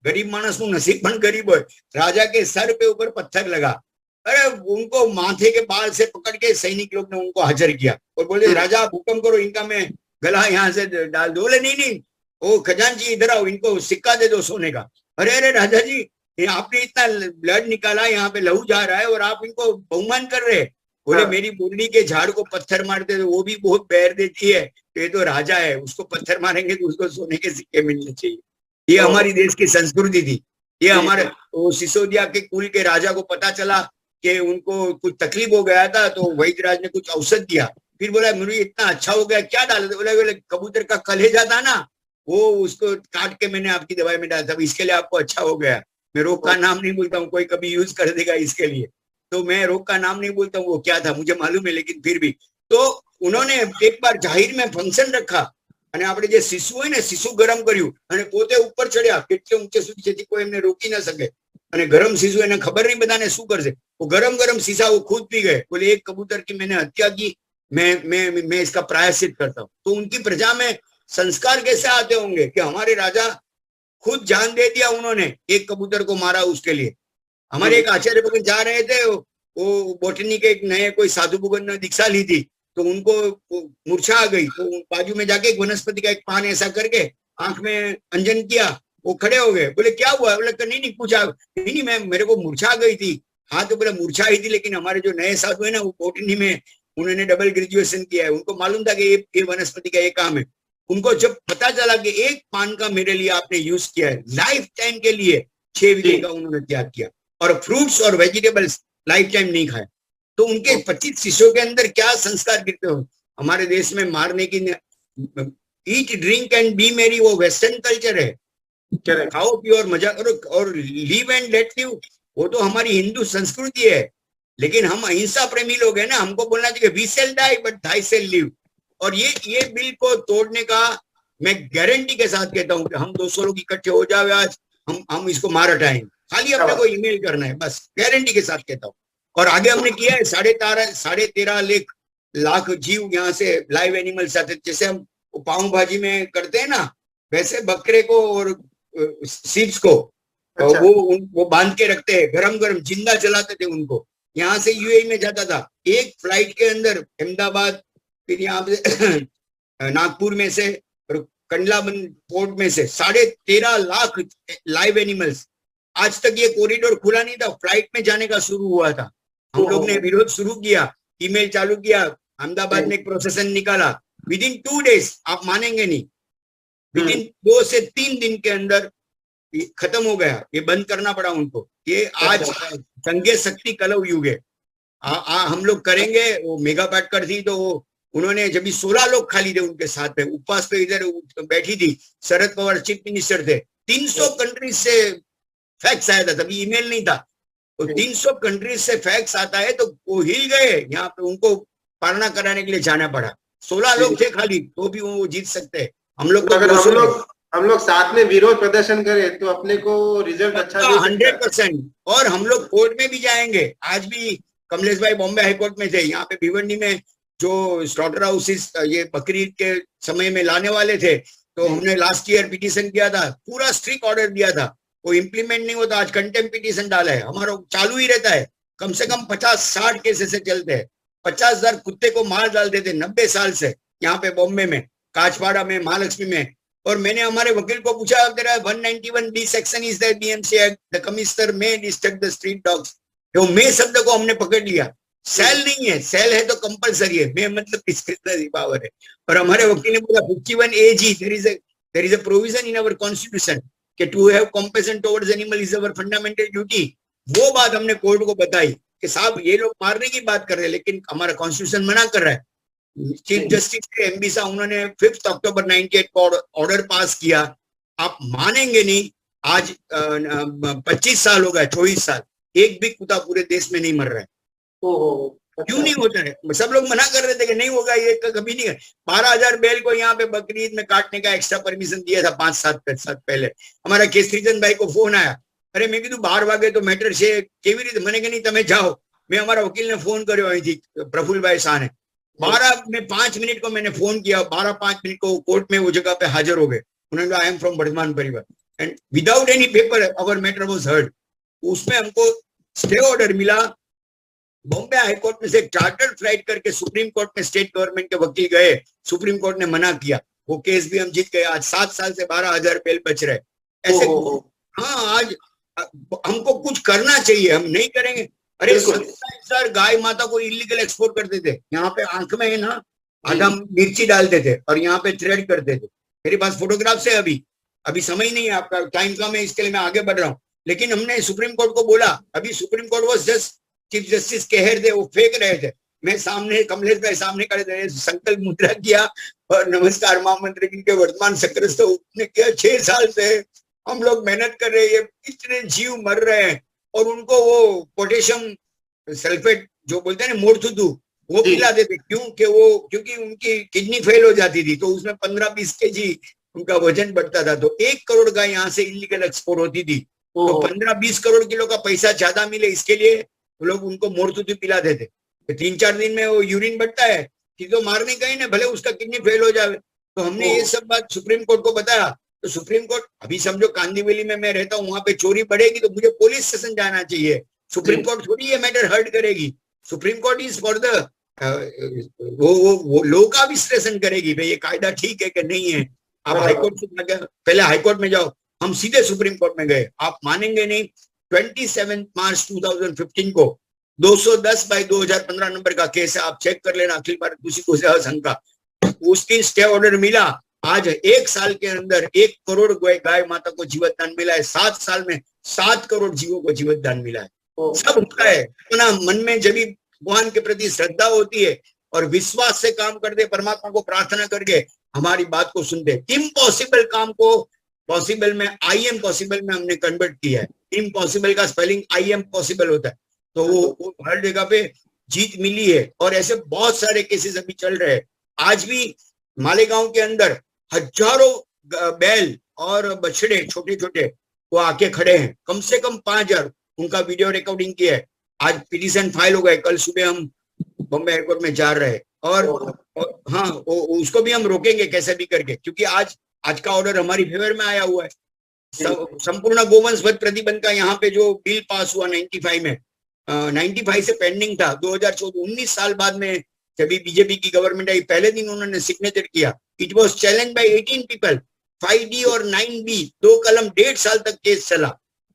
गरीब मानस નું नसीब પણ गरीब હોય, राजा के सर पे ऊपर पत्थर लगा। अरे उनको माथे के बाल से पकड़ के सैनिक लोग ने उनको हाजिर किया और बोले राजा आप हुक्म करो, इनका मैं गला यहाँ से डाल दो। बोले नहीं, ओ खजानची इधर आओ, इनको सिक्का दे दो सोने का। अरे अरे राजा जी, आपने इतना ब्लड निकाला, यहाँ पे लहू जा रहा है और आप इनको बहुमान कर रहे हैं। बोले मेरी बोरडी के झाड़ को पत्थर मारते तो वो भी बहुत पैर देती है, तो ये तो राजा है, उसको पत्थर मारेंगे तो उसको सोने के सिक्के मिलने चाहिए। ये हमारी देश की संस्कृति थी। ये हमारे सिसोदिया के कुल के राजा को पता चला कि उनको कुछ तकलीफ हो गया था, तो वैद्यराज ने कुछ औषध दिया, फिर बोला मुझे इतना अच्छा हो गया, क्या डाला? बोले कबूतर का कलेजा था ना, वो उसको काट के मैंने आपकी दवाई में डाला था, इसके लिए आपको अच्छा हो गया। मैं रोग का नाम नहीं बोलता हूँ, कोई कभी यूज कर देगा इसके लिए, तो मैं रोग का नाम नहीं बोलता हूँ, वो क्या था मुझे मालूम है, लेकिन फिर भी। तो उन्होंने एक बार जाहिर में फंक्शन रखा અને આપણે જે શિશુ હોય ને, શિશુ ગરમ કર્યું અને પોતે ઉપર ચડ્યા કેટલે ઊંચે સુધી, જેથી કોઈ એમને રોકી ના શકે। અને ગરમ શિશુ, એને ખબર નહીં બધાને શું કરશે, वो गरम गरम शीशा वो खुद पी गए। बोले एक कबूतर की मैंने हत्या की, मैं इसका प्रायश्चित करता हूँ। तो उनकी प्रजा में संस्कार कैसे आते होंगे कि हमारे राजा खुद जान दे दिया, उन्होंने एक कबूतर को मारा उसके लिए। हमारे एक आचार्य भगत जा रहे थे, वो बोटनी के एक नए कोई साधु भगत ने दीक्षा ली थी, तो उनको मूर्छा आ गई, तो बाजू में जाके एक वनस्पति का एक पान ऐसा करके आंख में अंजन किया, वो खड़े हो गए। बोले क्या हुआ? बोले नहीं पूछा, नहीं मैं मेरे को मूर्छा आ गई थी, हाँ तो बोला मूर्छा आई थी, लेकिन हमारे जो नए साधु है ना, वो बोटनी में उन्होंने डबल ग्रेजुएशन किया है, उनको मालूम था कि ये वनस्पति का ये काम है। उनको जब पता चला कि एक पान का मेरे लिए आपने यूज किया है, लाइफ टाइम के लिए 6 वीघे का उन्होंने त्याग किया, और फ्रूट्स और वेजिटेबल्स लाइफ टाइम नहीं खाए। तो उनके 25 शिष्यों के अंदर क्या संस्कार गिरते हो। हमारे देश में मारने की, ईट ड्रिंक एंड बी मेरी, वो वेस्टर्न कल्चर है, खाओ पियो और मजा करो, और लिव एंड लेट लिव, वो तो हमारी हिंदू संस्कृति है। लेकिन हम अहिंसा प्रेमी लोग हैं ना, हमको बोलना चाहिए we shall die but thy shall live. और ये बिल को तोड़ने का मैं गारंटी के साथ कहता हूं कि हम 200 लोग इकट्ठे हो जाए आज, हम इसको मार हटाएंगे। खाली अपने को ईमेल करना है, बस गारंटी के साथ कहता हूँ। और आगे हमने किया है 13.5 लाख जीव यहाँ से लाइव एनिमल्स आते, जैसे हम पाव भाजी में करते हैं ना, वैसे बकरे को और सीप्स को वो बांध के रखते हैं, गरम गरम जिंदा चलाते थे उनको। यहाँ से यूएई में जाता था, एक फ्लाइट के अंदर अहमदाबाद, फिर यहाँ पे नागपुर में से और कंडला पोर्ट में से 13.5 लाख लाइव एनिमल्स। आज तक ये कॉरिडोर खुला नहीं था, फ्लाइट में जाने का शुरू हुआ था। हम लोग ने विरोध शुरू किया, ईमेल चालू किया, अहमदाबाद में एक प्रोसेसन निकाला, विद इन 2 days, आप मानेंगे नहीं, विद इन 2 से 3 दिन के अंदर खत्म हो गया। ये बंद करना पड़ा उनको। ये आज संज्ञा शक्ति कलव युग है। हम लोग करेंगे। वो मेगा पैटकर थी, तो उन्होंने जब 16 लोग खाली थे उनके साथ में, उपवास पे इधर बैठी थी, शरद पवार चीफ मिनिस्टर थे, 300 कंट्रीज से फैक्स आया था, तभी ईमेल नहीं था। तो 300 कंट्रीज से फैक्स आता है, तो वो हिल गए, यहाँ पे उनको पालना कराने के लिए जाना पड़ा। 16 लोग थे खाली, तो भी वो जीत सकते हैं। हम लोग अगर हम लोग साथ में विरोध प्रदर्शन करें तो अपने को रिजल्ट अच्छा 100%। और हम लोग कोर्ट में भी जाएंगे। आज भी कमलेश भाई बॉम्बे हाईकोर्ट में थे, यहाँ पे भिवंडी में जो स्लॉटर हाउसेस ये बकरी के समय में लाने वाले थे, तो हमने लास्ट ईयर पिटीशन किया था, पूरा स्ट्रिक्ट ऑर्डर दिया था, वो इम्प्लीमेंट नहीं होता। आज कंटेम्प्ट पिटीशन डाला है, हमारा चालू ही रहता है। कम से कम 50-60 केसेस से चलते हैं। 50,000 कुत्ते को मार डालते थे 90 साल से, यहाँ पे बॉम्बे में, काचपाड़ा में, महालक्ष्मी में। और मैंने हमारे वकील को पूछा, तेरा 191B section is the BMC act, the commissioner may destruct the street dogs. तो मे शब्द को हमने पकड़ लिया, सेल नहीं है, सेल है तो कंपलसरी है, मे मतलब डिस्क्रिशनरी पावर है। और हमारे वकील ने बोला 51AG, there is a provision in our constitution कि to have compassion towards animal is our fundamental duty. वो बात हमने कोर्ट को बताई कि साहब ये लोग मारने की बात कर रहे हैं, लेकिन हमारा कॉन्स्टिट्यूशन मना कर रहा है। चीफ जस्टिस एमबी साहब, उन्होंने 5 अक्टूबर 98 को ऑर्डर पास किया। आप मानेंगे नहीं, आज 25 साल हो गए, 24 साल, एक भी कुत्ता पूरे देश में नहीं मर रहा है। क्यों नहीं होता है? सब लोग मना कर रहे थे कि नहीं होगा, ये कभी नहीं है। 12,000 बैल को यहाँ पे बकरीद में काटने का एक्स्ट्रा परमिशन दिया था 5-7 साल पहले। हमारा केसरीचंद भाई को फोन आया, अरे मैं कीधु 12 वागे तो मैटर છે કેવી રીતે, મને કે નહીં તમે જાઓ। मैं हमारा वकील ने फोन કર્યો અહીંથી, प्रफुल्ल भाई शाह ने 12 में 5 मिनट को मैंने फोन किया, 12-5 मिनट को कोर्ट में वो जगह पे हाजिर हो गए। उन्होंने कहा आई एम फ्रॉम वर्धमान परिवार and without any paper our matter was heard. उसमें हमको स्टे ऑर्डर मिला। बॉम्बे हाईकोर्ट में से चार्टर्ड फ्लाइट करके सुप्रीम कोर्ट में स्टेट गवर्नमेंट के वकील गए, सुप्रीम कोर्ट ने मना किया, वो केस भी हम जीत गए। आज 7 साल से 12,000 बेल बच रहे। ऐसे हाँ, आज हमको कुछ करना चाहिए, हम नहीं करेंगे। अरे 27,000 गाय माता को इलीगल एक्सपोर्ट करते थे। यहाँ पे आंख में है ना, आधा मिर्ची डालते थे और यहाँ पे थ्रेड करते थे। मेरे पास फोटोग्राफ्स है। अभी समय नहीं है, आपका टाइम कम है, इसके लिए मैं आगे बढ़ रहा हूँ। लेकिन हमने सुप्रीम कोर्ट को बोला, अभी supreme court was just chief justice कहर थे, वो फेंक रहे थे। मैं सामने, कमलेश भाई सामने खड़े थे, संकल्प मुद्रा किया और नमस्कार महामंत्री के वर्तमान सक्रिय उसने किया। 6 साल से हम लोग मेहनत कर रहे हैं, इतने जीव मर रहे हैं, और उनको वो पोटेशियम सल्फेट जो बोलते हैं ना, मोरथुदू, वो पिलाते थे। क्योंकि उनकी किडनी फेल हो जाती थी, तो उसमें 15-20 kg उनका वजन बढ़ता था। तो 1 करोड़ गाय यहाँ से इलीगल एक्सपोर्ट होती थी, तो 15-20 करोड़ किलो का पैसा ज्यादा मिले, इसके लिए लोग उनको मोरथुदू पिलाते थे। 3-4 दिन में वो यूरिन बढ़ता है कि तो मारने का ही ना, भले उसका किडनी फेल हो जाए। तो हमने ये सब बात सुप्रीम कोर्ट को बताया। तो सुप्रीम कोर्ट, अभी समझो कांदीवली में मैं रहता हूँ, वहां पे चोरी बढ़ेगी तो मुझे पुलिस स्टेशन जाना चाहिए। सुप्रीम कोर्ट थोड़ी ये मैटर हर्ट करेगी। Supreme court is for the वो लॉ का विश्लेषण करेगी, भाई ये कायदा ठीक है कि नहीं है। आप हाईकोर्ट से पहले हाईकोर्ट में जाओ, हम सीधे सुप्रीम कोर्ट में गए। आप मानेंगे नहीं, 27 मार्च 2015 को 210/2015 नंबर का केस है, आप चेक कर लेना, अखिल भारत कृषि कोष संघ का, उसकी स्टे ऑर्डर मिला। आज 1 साल के अंदर 1 करोड़ गाय माता को जीवित दान मिला है, 7 साल में 7 करोड़ जीवों को जीवित दान मिला है। सब होता है अपना मन में जब भी भगवान के प्रति श्रद्धा होती है और विश्वास से काम करते, परमात्मा को प्रार्थना करके हमारी बात को सुनते, इम्पॉसिबल काम को पॉसिबल में आई एम पॉसिबल में हमने कन्वर्ट किया है। इम्पॉसिबल का स्पेलिंग आई एम पॉसिबल होता है, तो वो हर जगह पे जीत मिली है। और ऐसे बहुत सारे केसेस अभी चल रहे हैं। आज भी मालेगांव के अंदर हजारों बैल और बछड़े छोटे छोटे वो आके खड़े हैं, कम से कम 5000 उनका वीडियो रिकॉर्डिंग किया है। आज पिटीशन फाइल हो गए, कल सुबह हम बॉम्बे हाईकोर्ट में जा रहे हैं और हाँ उसको भी हम रोकेंगे कैसे भी करके, क्योंकि आज का ऑर्डर हमारी फेवर में आया हुआ है। संपूर्ण गोवंश वध प्रतिबंध का यहाँ पे जो बिल पास हुआ 95 में, 95 से पेंडिंग था, 2014 19 साल बाद में जब बीजेपी की गवर्नमेंट आई, पहले दिन उन्होंने सिग्नेचर किया। It was challenge by 18 people. 5D और 9B 2 कलम 1.5 साल तक केस चला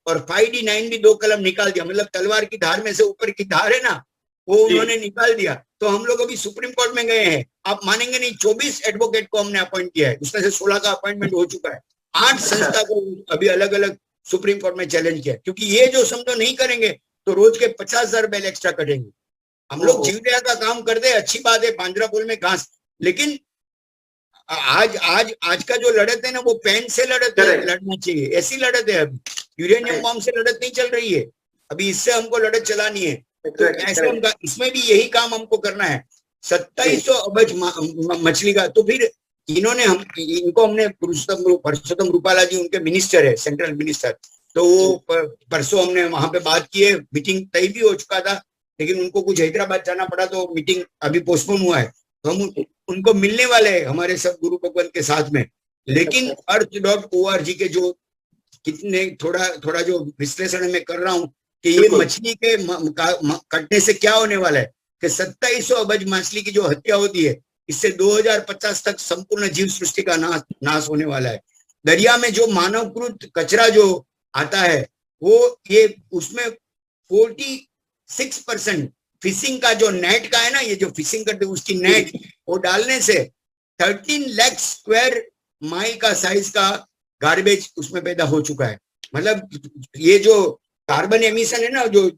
और 5D 9B 2 कलम निकाल दिया, मतलब तलवार की धार में से ऊपर की धार है ना, वो उन्होंने निकाल दिया। तो हम लोग अभी सुप्रीम कोर्ट में गए हैं, आप मानेंगे नहीं, 24 एडवोकेट को हमने अपॉइंट किया है, उसमें से 16 का अपॉइंटमेंट हो चुका है। 8 संस्था को अभी अलग अलग सुप्रीम कोर्ट में चैलेंज किया, क्योंकि ये जो समझो नहीं करेंगे तो रोज के 50,000 बैल एक्स्ट्रा कटेंगे। हम लोग जीवदया का काम करते हैं, अच्छी बात है, पांजरापोल में घास, लेकिन आज का जो लड़त है ना, वो पेन से लड़ना चाहिए, ऐसी लड़त है। अभी यूरेनियम बॉम्ब से लड़त नहीं चल रही है, अभी इससे हमको लड़त चलानी है। तो ऐसे इसमें भी यही काम हमको करना है। 2700 अबज मछली का, तो फिर इनको हमने परसोत्तम रूपाला जी उनके मिनिस्टर है, सेंट्रल मिनिस्टर, तो वो परसों हमने वहां पे बात की है, मीटिंग तय भी हो चुका था, लेकिन उनको कुछ हैदराबाद जाना पड़ा तो मीटिंग अभी पोस्टपोन हुआ है। तो हम उनको मिलने वाले हैं हमारे सब गुरु भगवान के साथ में। लेकिन earth.org के जो कितने थोड़ा जो विश्लेषण मैं कर रहा हूँ कि ये मछली के कटने से क्या होने वाला है, कि 2700 अबज मछली की जो हत्या होती है, इससे 2050 तक संपूर्ण जीव सृष्टि का नाश होने वाला है। दरिया में जो मानवकृत कचरा जो आता है, वो ये उसमें 46% फिशिंग का जो नेट का है ना, ये जो फिशिंग करते उसकी नेट, वो डालने से 13 लाख स्क्वायर माइल का साइज का गार्बेज उसमें पैदा हो चुका है। मतलब ये जो कार्बन एमिशन है ना, जो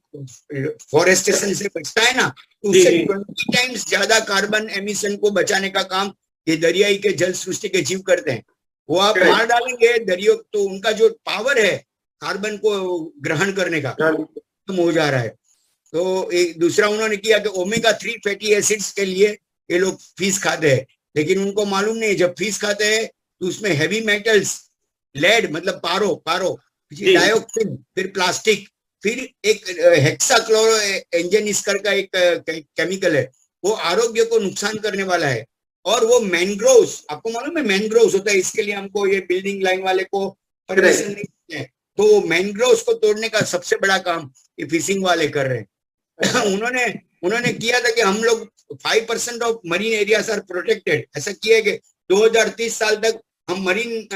फॉरेस्टेशन से बचता है ना, उससे 20 टाइम्स ज्यादा कार्बन एमिशन को बचाने का काम ये दरियाई के जल सृष्टि के जीव करते हैं। वो आप मार डालेंगे दरियो, तो उनका जो पावर है कार्बन को ग्रहण करने का खत्म हो जा रहा है। तो एक दूसरा उन्होंने किया कि ओमेगा 3 फैटी एसिड्स के लिए ये लोग फिश खाते हैं, लेकिन उनको मालूम नहीं, जब फिश खाते हैं तो उसमें हैवी मेटल्स, लेड मतलब पारो, डाइऑक्सिन, फिर प्लास्टिक, फिर एक हेक्साक्लोरो एंजन इसकर का एक केमिकल है, वो आरोग्य को नुकसान करने वाला है। और वो मैनग्रोव्स, आपको मालूम है मैनग्रोव्स होता है, इसके लिए हमको ये बिल्डिंग लाइन वाले को परमिशन नहीं है, तो मैनग्रोव्स को तोड़ने का सबसे बड़ा काम ये फिशिंग वाले कर रहे हैं। उन्होंने किया था कि हम लोग 5% of marine areas are protected, ऐसा किया कि 2030 साल तक हम मरीन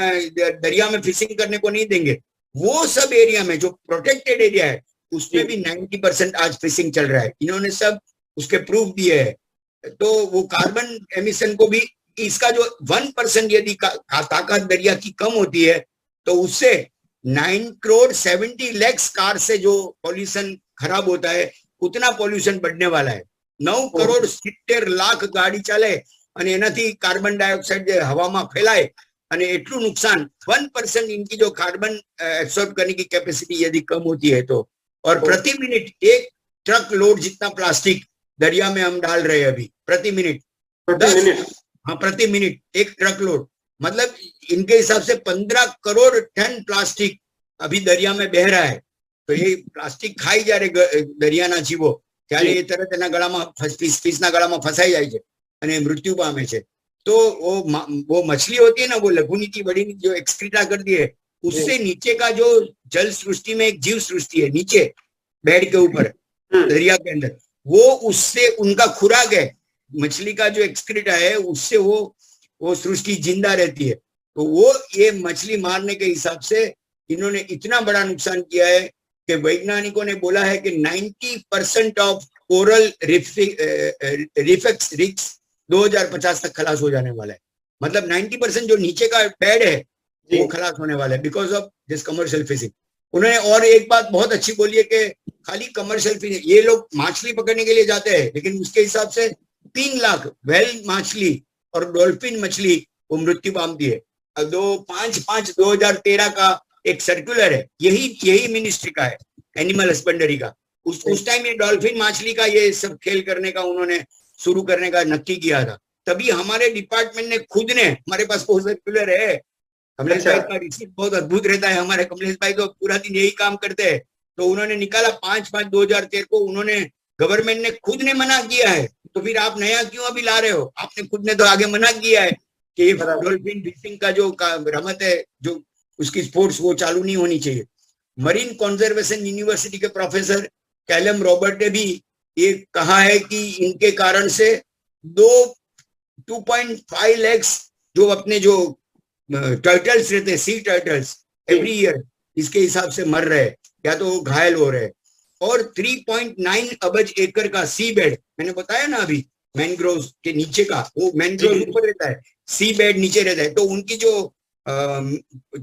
दरिया में फिशिंग करने को नहीं देंगे। वो सब एरिया में जो प्रोटेक्टेड एरिया है उसमें भी 90% आज फिशिंग चल रहा है। इन्होंने सब उसके प्रूफ दिए है। तो वो कार्बन एमिशन को भी, इसका जो 1% यदि ताकत दरिया की कम होती है तो उससे 9 करोड़ 70 लाख कार से जो पॉल्यूशन खराब होता है, उतना पॉल्यूशन बढ़ने वाला है। 9 करोड़ 70 लाख गाड़ी चाले અને એનાથી કાર્બન ડાયોક્સાઇડ હવામાં ફેલાય અને એટલું નુકસાન 1% इनकी जो कार्बन एब्सॉर्ब करने की कैपेसिटी यदि कम होती है तो, और प्रति मिनट 1 ट्रक लोड जितना प्लास्टिक दरिया में हम डाल रहे हैं अभी, प्रति मिनट 1 ट्रक लोड, मतलब इनके हिसाब से 15 करोड़ टन प्लास्टिक अभी दरिया में बह रहा है। तो ये प्लास्टिक खाई जा रहे दरियाना जीवो, ત્યારે એ તરત એના ગળામાં ફિશના ગળામાં ફસાઈ જાય છે અને મૃત્યુ પામે છે। तो वो मछली होती है ना, वो लघुनीति बड़ी जो एक्सक्रीटा करती है, उससे नीचे का जो जल सृष्टि में एक जीव सृष्टि है नीचे बेड के ऊपर दरिया के अंदर, वो उससे उनका खुराक है, मछली का जो एक्सक्रीटा है उससे वो सृष्टि जिंदा रहती है। तो वो ये मछली मारने के हिसाब से इन्होंने इतना बड़ा नुकसान किया है कि वैज्ञानिकों ने बोला है कि 90% ऑफ कोरल रिफ्स रिक्स 2050 तक खलास हो जाने वाला है। मतलब 90% जो नीचे का बेड है वो खलास होने वाला है because of this commercial fishing. उन्होंने और एक बात बहुत अच्छी बोली है कि खाली कमर्शियल फिशिंग, ये लोग मछली पकड़ने के लिए जाते हैं लेकिन उसके हिसाब से 3 लाख वेल मछली और डॉल्फिन मछली वो मृत्यु पाती है। 5/5/2013 का एक सर्कुलर है, यही मिनिस्ट्री का है, एनिमल हस्बेंडरी का। उस टाइम ये डॉल्फिन मछली का ये सब खेल करने का उन्होंने शुरू करने का नक्की किया था। तभी हमारे डिपार्टमेंट ने खुद ने, हमारे पास वो सर्कुलर है, कमलेश भाई का रिसीप्ट बहुत अद्भुत रहता है, हमारे कमलेश भाई तो पूरा दिन यही काम करते हैं। तो उन्होंने निकाला 5/5/2013 को, उन्होंने गवर्नमेंट ने खुद ने मना किया है। तो फिर आप नया क्यों अभी ला रहे हो? आपने खुद ने तो आगे मना किया है कि ये डॉल्फिन फिशिंग का जो रमत है, जो उसकी स्पोर्ट्स, वो चालू नहीं होनी चाहिए। मरीन कंजर्वेशन यूनिवर्सिटी के प्रोफेसर कैलम रॉबर्ट ने भी ये कहा है कि इनके कारण से 2.5 लाख जो अपने जो टर्टल्स रहते हैं, सी टर्टल्स, एवरी ईयर इसके हिसाब से मर रहे हैं या तो घायल हो रहे हैं। और 3.9 अरब एकड़ का सी बेड, मैंने बताया ना अभी, मैनग्रोव के नीचे का, वो मैनग्रोव ऊपर रहता है, सी बेड नीचे रहता है। तो उनकी जो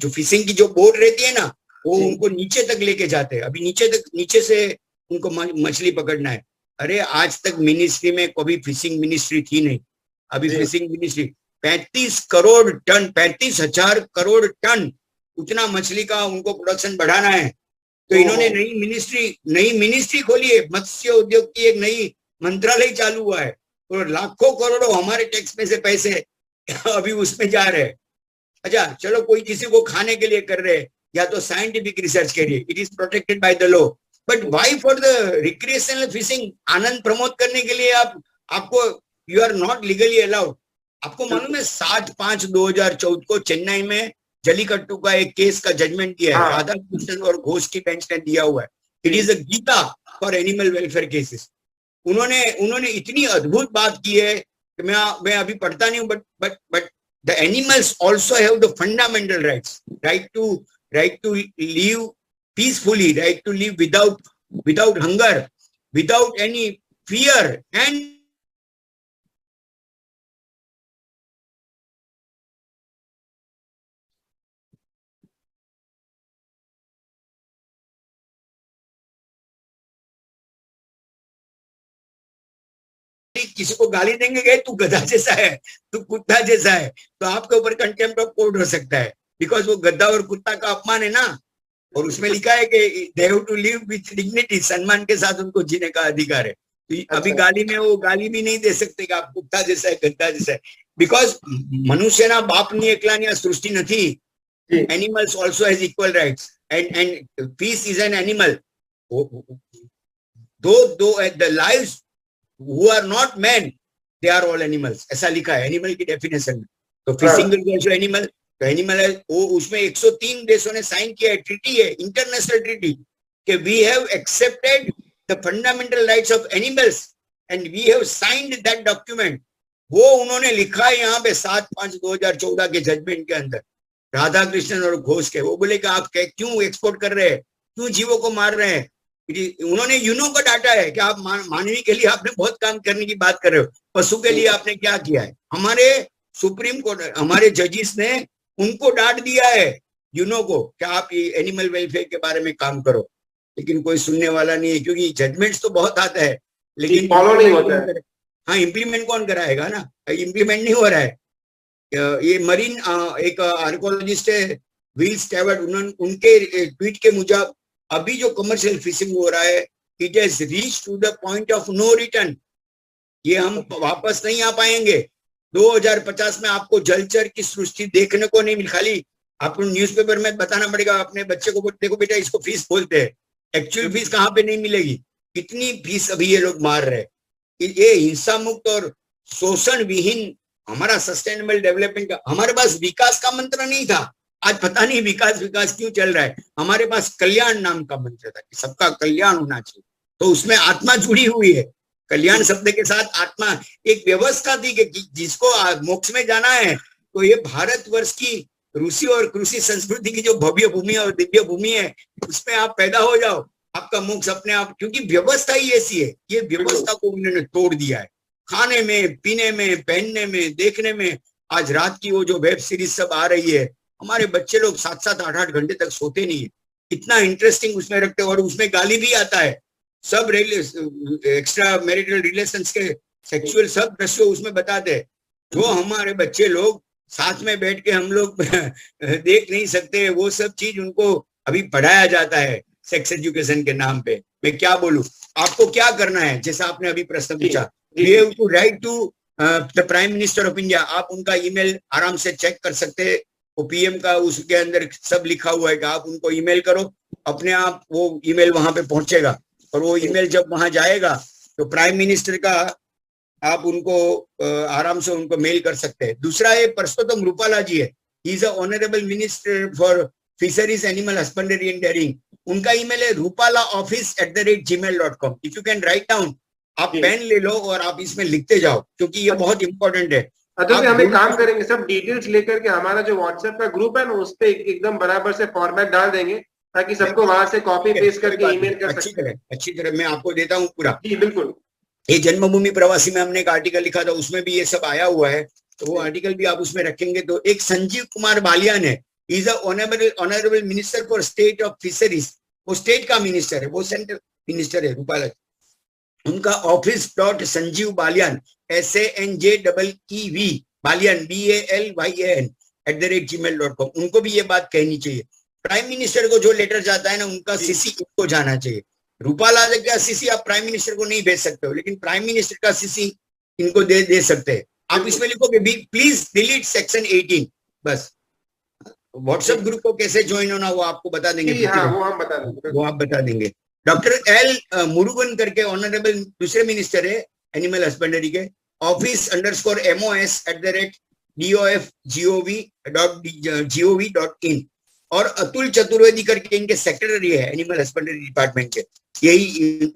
फिशिंग की जो बोट रहती है ना, वो उनको नीचे तक लेके जाते हैं। अभी नीचे से उनको मछली पकड़ना है। अरे आज तक मिनिस्ट्री में कभी फिशिंग मिनिस्ट्री थी नहीं, अभी fishing ministry 35 crore ton, 35,000 crore ton उतना मछली का उनको प्रोडक्शन बढ़ाना है। तो इन्होंने नई मिनिस्ट्री खोली है, मत्स्य उद्योग की एक नई मंत्रालय चालू हुआ है, और लाखों करोड़ों हमारे टैक्स में से पैसे अभी उसमें जा रहे हैं। अच्छा चलो, कोई किसी को खाने के लिए कर रहे हैं या तो साइंटिफिक रिसर्च के लिए, it is protected by the law, but why for the recreational fishing, आनंद प्रमोद करने के लिए आपको you are not legally allowed. आपको मालूम है 7/5/2014 को चेन्नई में जलीकट्टू का एक केस का जजमेंट दिया है, राधा कृष्णन और घोष की बेंच ने दिया हुआ है। It is a Gita for animal welfare cases. उन्होंने इतनी अद्भुत बात की है कि मैं अभी पढ़ता नहीं हूँ, but the animals also have the fundamental rights, right to live peacefully, right to live without hunger, without any fear, and किसी को गाली देंगे गए तू गधा जैसा है, तू कुत्ता जैसा है, तो आपके ऊपर कंटेम्प्ट ऑफ कोर्ट हो सकता है, बिकॉज वो गधा और कुत्ता का अपमान है ना। और उसमें लिखा है कि they have to live with dignity, सम्मान के साथ उनको जीने का अधिकार है। तो अभी गाली में वो गाली भी नहीं दे सकते कि आप कुत्ता जैसा है, गधा जैसा है, बिकॉज मनुष्य ना बाप नहीं एकला नहीं सृष्टि नहीं, animals also has equal rights, and fish is an animal. Though the lives who are not men, they are all animals, ऐसा लिखा है एनिमल की डेफिनेशन में। तो फिशिंग इज आल्सो एनिमल, तो एनिमल है वो। उसमें 103 देशों ने साइन किया है, ट्रीटी है, इंटरनेशनल ट्रीटी, कि we have accepted the fundamental rights of animals and we have signed that document. वो उन्होंने लिखा है यहाँ पे 7/5/2014 के जजमेंट के अंदर, राधा कृष्णन और घोष के। वो बोले कि आप क्यों एक्सपोर्ट कर रहे हैं, क्यों जीवों को मार रहे हैं। उन्होंने यूनो का डाटा है कि आप मानवी के लिए आपने बहुत काम करने की बात कर रहे हो, पशु के लिए आपने क्या किया है। हमारे सुप्रीम कोर्ट, हमारे जजिस ने उनको डांट दिया है यूनो को कि आप ये एनिमल वेलफेयर के बारे में काम करो, लेकिन कोई सुनने वाला नहीं है, क्योंकि जजमेंट्स तो बहुत आता है लेकिन फॉलो नहीं होता है। हाँ, इम्प्लीमेंट कौन कराएगा ना, इम्प्लीमेंट नहीं हो रहा है। ये मरीन एक आर्कोलॉजिस्ट है विल स्टेवर्ट, उनके ट्वीट के मुजब अभी जो कमर्शियल फिशिंग हो रहा है, it has reach to the point of no return. ये हम वापस नहीं आ पाएंगे। 2050 में आपको जलचर की सृष्टि देखने को नहीं मिल, खाली आपको न्यूज़पेपर में बताना पड़ेगा अपने बच्चे को, देखो बेटा इसको फिश बोलते हैं, एक्चुअल फिश कहाँ पे नहीं मिलेगी। इतनी फिश अभी ये लोग मार रहे हैं। ये हिंसा मुक्त और शोषण विहीन हमारा सस्टेनेबल डेवलपमेंट का, हमारे पास विकास का मंत्र नहीं था। आज पता नहीं विकास क्यों चल रहा है। हमारे पास कल्याण नाम का मंत्र था कि सबका कल्याण होना चाहिए, तो उसमें आत्मा जुड़ी हुई है। कल्याण शब्द के साथ आत्मा, एक व्यवस्था थी कि जिसको मोक्ष में जाना है, तो ये भारतवर्ष की ऋषि और कृषि संस्कृति की जो भव्य भूमि और दिव्य भूमि है, उसमें आप पैदा हो जाओ। आपका मोक्ष अपने आप, क्योंकि व्यवस्था ही ऐसी है, ये व्यवस्था को उन्होंने तोड़ दिया है, खाने में, पीने में, पहनने में, देखने में। आज रात की वो जो वेब सीरीज सब आ रही है, हमारे बच्चे लोग 7-7, 8-8 घंटे तक सोते नहीं है, इतना इंटरेस्टिंग उसमें रखते हैं, और उसमें गाली भी आता है, सब एक्स्ट्रा मैरिटल रिलेशंस के सेक्सुअल सब दृश्य उसमें बताते हैं, जो हमारे बच्चे लोग साथ में बैठ के हम लोग देख नहीं सकते, वो सब चीज उनको अभी पढ़ाया जाता है सेक्स एजुकेशन के नाम पे। मैं क्या बोलूं, आपको क्या करना है, जैसा आपने अभी प्रश्न पूछा, we have to write to the prime minister of India. आप उनका ईमेल आराम से चेक कर सकते हैं, वो पीएम का उसके अंदर सब लिखा हुआ है कि आप उनको ईमेल करो, अपने आप वो ईमेल वहां पे पहुंचेगा, और वो ईमेल जब वहां जाएगा तो प्राइम मिनिस्टर का आप उनको आराम से उनको मेल कर सकते हैं। दूसरा है परसोत्तम रूपाला जी है, he is a honourable minister for fisheries, animal husbandry and dairying. उनका ईमेल है rupalaoffice@gmail.com। If you can write down, आप पेन ले लो और आप इसमें लिखते जाओ, क्योंकि ये बहुत इंपॉर्टेंट है। अतुल जी, हम एक काम करेंगे, सब डिटेल्स लेकर के हमारा जो व्हाट्सएप का ग्रुप है ना, उस पे एकदम बराबर से फॉर्मेट डाल देंगे, ताकि सबको वहां से कॉपी पेस्ट करके ईमेल कर सकते हैं। अच्छी तरह मैं आपको देता हूँ पूरा। जी बिल्कुल। ये जन्मभूमि प्रवासी में हमने एक आर्टिकल लिखा था, उसमें भी ये सब आया हुआ है, तो वो आर्टिकल भी आप उसमें रखेंगे। तो एक संजीव कुमार बालियान है, is honourable minister for state of fisheries, वो स्टेट का मिनिस्टर है, वो सेंट्रल मिनिस्टर है रूपाला। उनका office.sanjeev balian SANJEEV Balyan BALYAN @gmail.com। उनको भी ये बात कहनी चाहिए। प्राइम मिनिस्टर को जो लेटर जाता है ना, उनका सीसी इनको जाना चाहिए। रूपाला का सीसी आप प्राइम मिनिस्टर को नहीं भेज सकते हो, लेकिन प्राइम मिनिस्टर का सीसी इनको दे सकते हैं। आप इसमें लिखोगे प्लीज डिलीट सेक्शन 18, बस। व्हाट्सएप ग्रुप को कैसे ज्वाइन होना वो आपको बता देंगे। हाँ, वो हम बता देंगे, वो आप बता देंगे। डॉक्टर एल मुरुगन करके ऑनरेबल दूसरे मिनिस्टर है एनिमल हस्बेंड्री के, office_mos@DOF.gov.in। और अतुल चतुर्वेदी करके इनके सेक्रेटरी है एनिमल हस्बेंड्री डिपार्टमेंट के, यही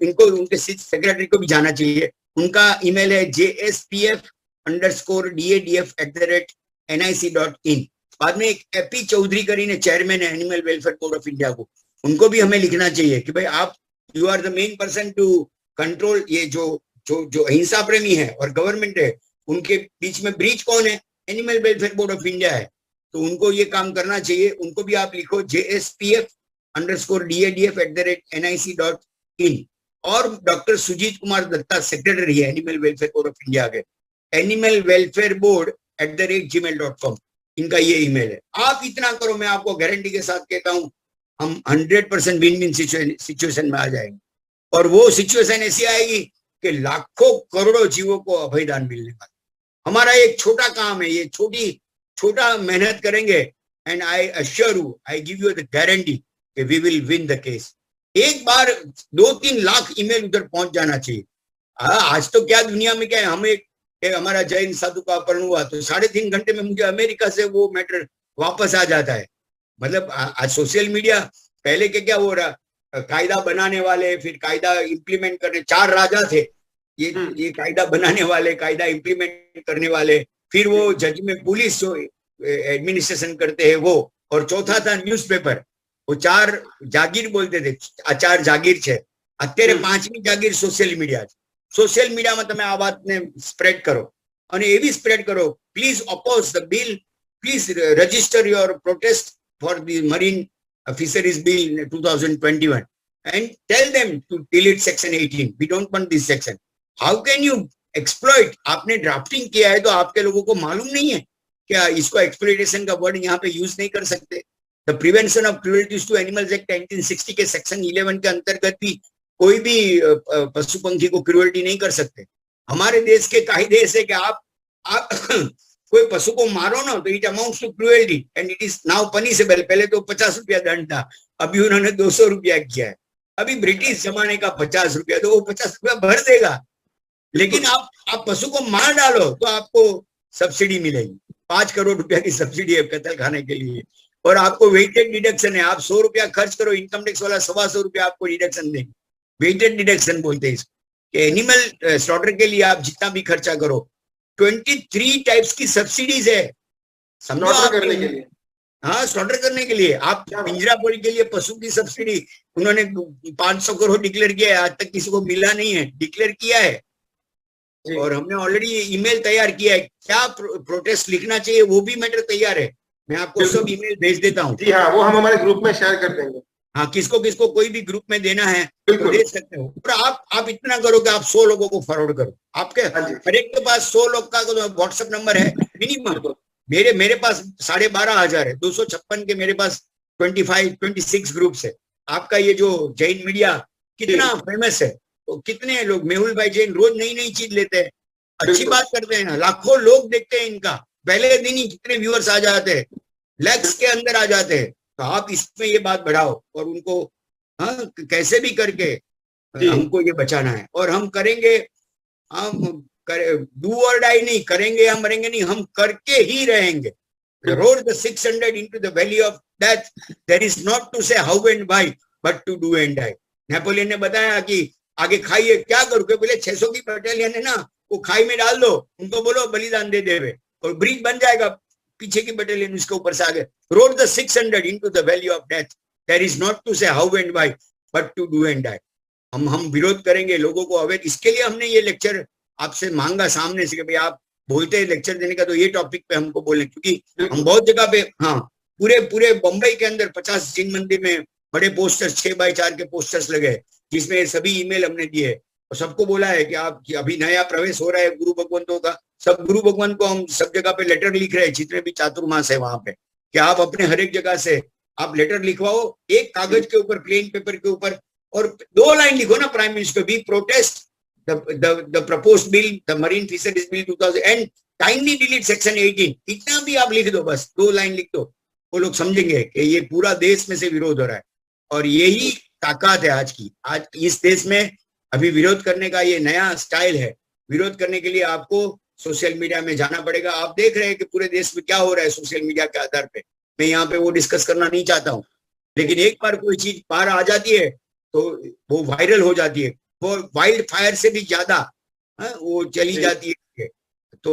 इनको उनके सेक्रेटरी को भी जाना चाहिए। उनका ईमेल है JSPF_DADF@nic.in। बाद में एक एपी चौधरी करीने चेयरमैन है animal welfare board of India को, उनको भी हमें लिखना चाहिए कि भाई आप you are the main person to control, ये जो अहिंसा प्रेमी है और गवर्नमेंट है, उनके बीच में ब्रिज कौन है, animal welfare board of India है, तो उनको ये काम करना चाहिए। उनको भी आप लिखो JSPF_DADF@nic.in। और डॉक्टर सुजीत कुमार दत्ता सेक्रेटरी है animal welfare board of India के, एनिमल वेलफेयर बोर्ड @gmail.com इनका ये ईमेल है। आप इतना करो, मैं आपको गारंटी के साथ कहता हूं हम 100% विन-विन सिचुएशन में आ जाएंगे। और वो सिचुएशन ऐसी आएगी कि लाखों करोड़ों जीवों को अभयदान मिलने वाला। हमारा एक छोटा काम है, ये छोटा मेहनत करेंगे, and I assure you, I give you the guarantee कि we will win the case. एक बार 2-3 लाख ईमेल उधर पहुंच जाना चाहिए। आज तो क्या दुनिया में क्या है, हम एक हमारा जैन साधु का अपहरण हुआ तो 3.5 घंटे में मुझे अमेरिका से वो मैटर वापस आ जाता है। मतलब आज सोशल मीडिया, पहले के क्या हो रहा, कायदा बनाने वाले, फिर कायदा इम्प्लीमेंट करने, 4 राजा थे, ये कायदा बनाने वाले, कायदा इम्प्लीमेंट करने वाले, फिर वो जज में पुलिस जो एडमिनिस्ट्रेशन करते हैं वो, और चौथा था न्यूज़पेपर। वो 4 जागीर बोलते थे, 4 जागीर छे, અત્યારે 5મી જાગીર સોશિયલ મીડિયા છે। સોશિયલ મીડિયામાં તમે આ વાતને સ્પ્રેડ કરો, અને એવી સ્પ્રેડ કરો, please oppose the bill, please register your protest for the marine fisheries bill 2021 and tell them to delete section 18. We don't want this section. How can you exploit? आपने drafting किया है तो आपके लोगों को मालूम नहीं है क्या इसको एक्सप्लॉइटेशन का वर्ड यहाँ पे यूज नहीं कर सकते। The prevention of cruelties to animals act 1960 के सेक्शन 11 के अंतर्गत भी कोई भी पशु पंखी को क्रूएल्टी नहीं कर सकते। हमारे देश के कायदे ऐसे कि आप कोई पशु को मारो ना तो it amounts to cruelty and it is now punishable. पहले तो 50 रुपया दंड था, अभी उन्होंने 200 रुपया किया है। अभी ब्रिटिश जमाने का 50 रुपया, तो वो 50 रुपया भर देगा। लेकिन आप पशु को मार डालो तो आपको सब्सिडी मिलेगी, 5 करोड़ रुपया की सब्सिडी है कत्ल खाने के लिए, और आपको वेटेड डिडक्शन है। आप 100 रुपया खर्च करो, इनकम टैक्स वाला 125 रुपया आपको डिडक्शन देंगे। वेटेड डिडक्शन बोलते हैं इसको। एनिमल स्लॉटर के लिए आप जितना भी खर्चा करो, 23 टाइप्स की सब्सिडीज है, समझो आप। हाँ, स्लॉटर करने के लिए। आप पिंजरापोड़ी के लिए पशु की सब्सिडी उन्होंने 500 करोड़ डिक्लेयर किया है, आज तक किसी को मिला नहीं है, डिक्लेयर किया है। और हमने ऑलरेडी ईमेल तैयार किया है, क्या प्रोटेस्ट लिखना चाहिए वो भी मैटर तैयार है। मैं आपको सब ईमेल भेज देता हूँ। जी हाँ, वो हम हमारे ग्रुप में शेयर कर देंगे। हाँ, किसको किसको कोई भी ग्रुप में देना है तो दे सकते हो। पर आप इतना करो कि आप 100 लोगों को फॉरवर्ड करो। आपके हर एक के पास 100 लोग का व्हाट्सएप नंबर है मिनिमम। मेरे पास 12,500 है, 256 के मेरे पास 26 ग्रुप्स है। आपका ये जो जैन मीडिया कितना फेमस है, तो कितने लोग, मेहुल भाई जैन रोज नई नई चीज लेते हैं, अच्छी बात करते हैं, लाखों लोग देखते हैं इनका, पहले दिन ही कितने व्यूअर्स आ जाते हैं, लैक्स के अंदर आ जाते हैं। तो आप इसमें ये बात बढ़ाओ और उनको कैसे भी करके हमको ये बचाना है। और हम करेंगे, हम डू और डाई नहीं करेंगे, हम मरेंगे नहीं, हम करके ही रहेंगे। Road the 600 into the valley of death, there is not to say how and why but to do and die। Napoleon ने बताया कि आगे खाइए, क्या करूँ, बोले 600 की बटालियन है ना, वो खाई में डाल दो, उनको बोलो बलिदान दे देवे और ब्रिज बन जाएगा, पीछे की बटालियन उसके ऊपर से आगे। Road the 600 into the valley of death, there is not to say how and why but to do and die। हम विरोध करेंगे, लोगों को अवेयर, इसके लिए हमने ये लेक्चर आपसे मांगा सामने से कि भाई आप बोलते हैं लेक्चर देने का, तो ये टॉपिक पे हमको बोले, क्योंकि हम बहुत जगह पे, हाँ, पूरे बम्बई के अंदर 50 जिन मंदिर में बड़े पोस्टर्स 6x4 के पोस्टर्स लगे, जिसमें सभी ईमेल हमने दिए और सबको बोला है कि आप अभी नया प्रवेश हो रहा है गुरु भगवंतों का, सब गुरु भगवान को हम सब जगह पे लेटर लिख रहे हैं, जितने भी चातुर्मास है वहां पे, कि आप अपने हर एक जगह से आप लेटर लिखवाओ, एक कागज के ऊपर, प्लेन पेपर के ऊपर, और 2 लाइन लिखो ना, prime minister we protest the proposed bill, the marine fisheries bill 2000 and kindly delete section 18। इतना भी आप लिख दो, बस 2 लाइन लिख दो, वो लोग समझेंगे कि ये पूरा देश में से विरोध हो रहा है। और यही ताकत है आज की। आज इस देश में अभी विरोध करने का ये नया स्टाइल है। विरोध करने के लिए आपको सोशल मीडिया में जाना पड़ेगा। आप देख रहे हैं कि पूरे देश में क्या हो रहा है सोशल मीडिया के आधार पे। मैं यहाँ पे वो डिस्कस करना नहीं चाहता हूँ, लेकिन एक बार कोई चीज बाहर आ जाती है तो वो वायरल हो जाती है, वो वाइल्ड फायर से भी ज्यादा वो चली जाती है। तो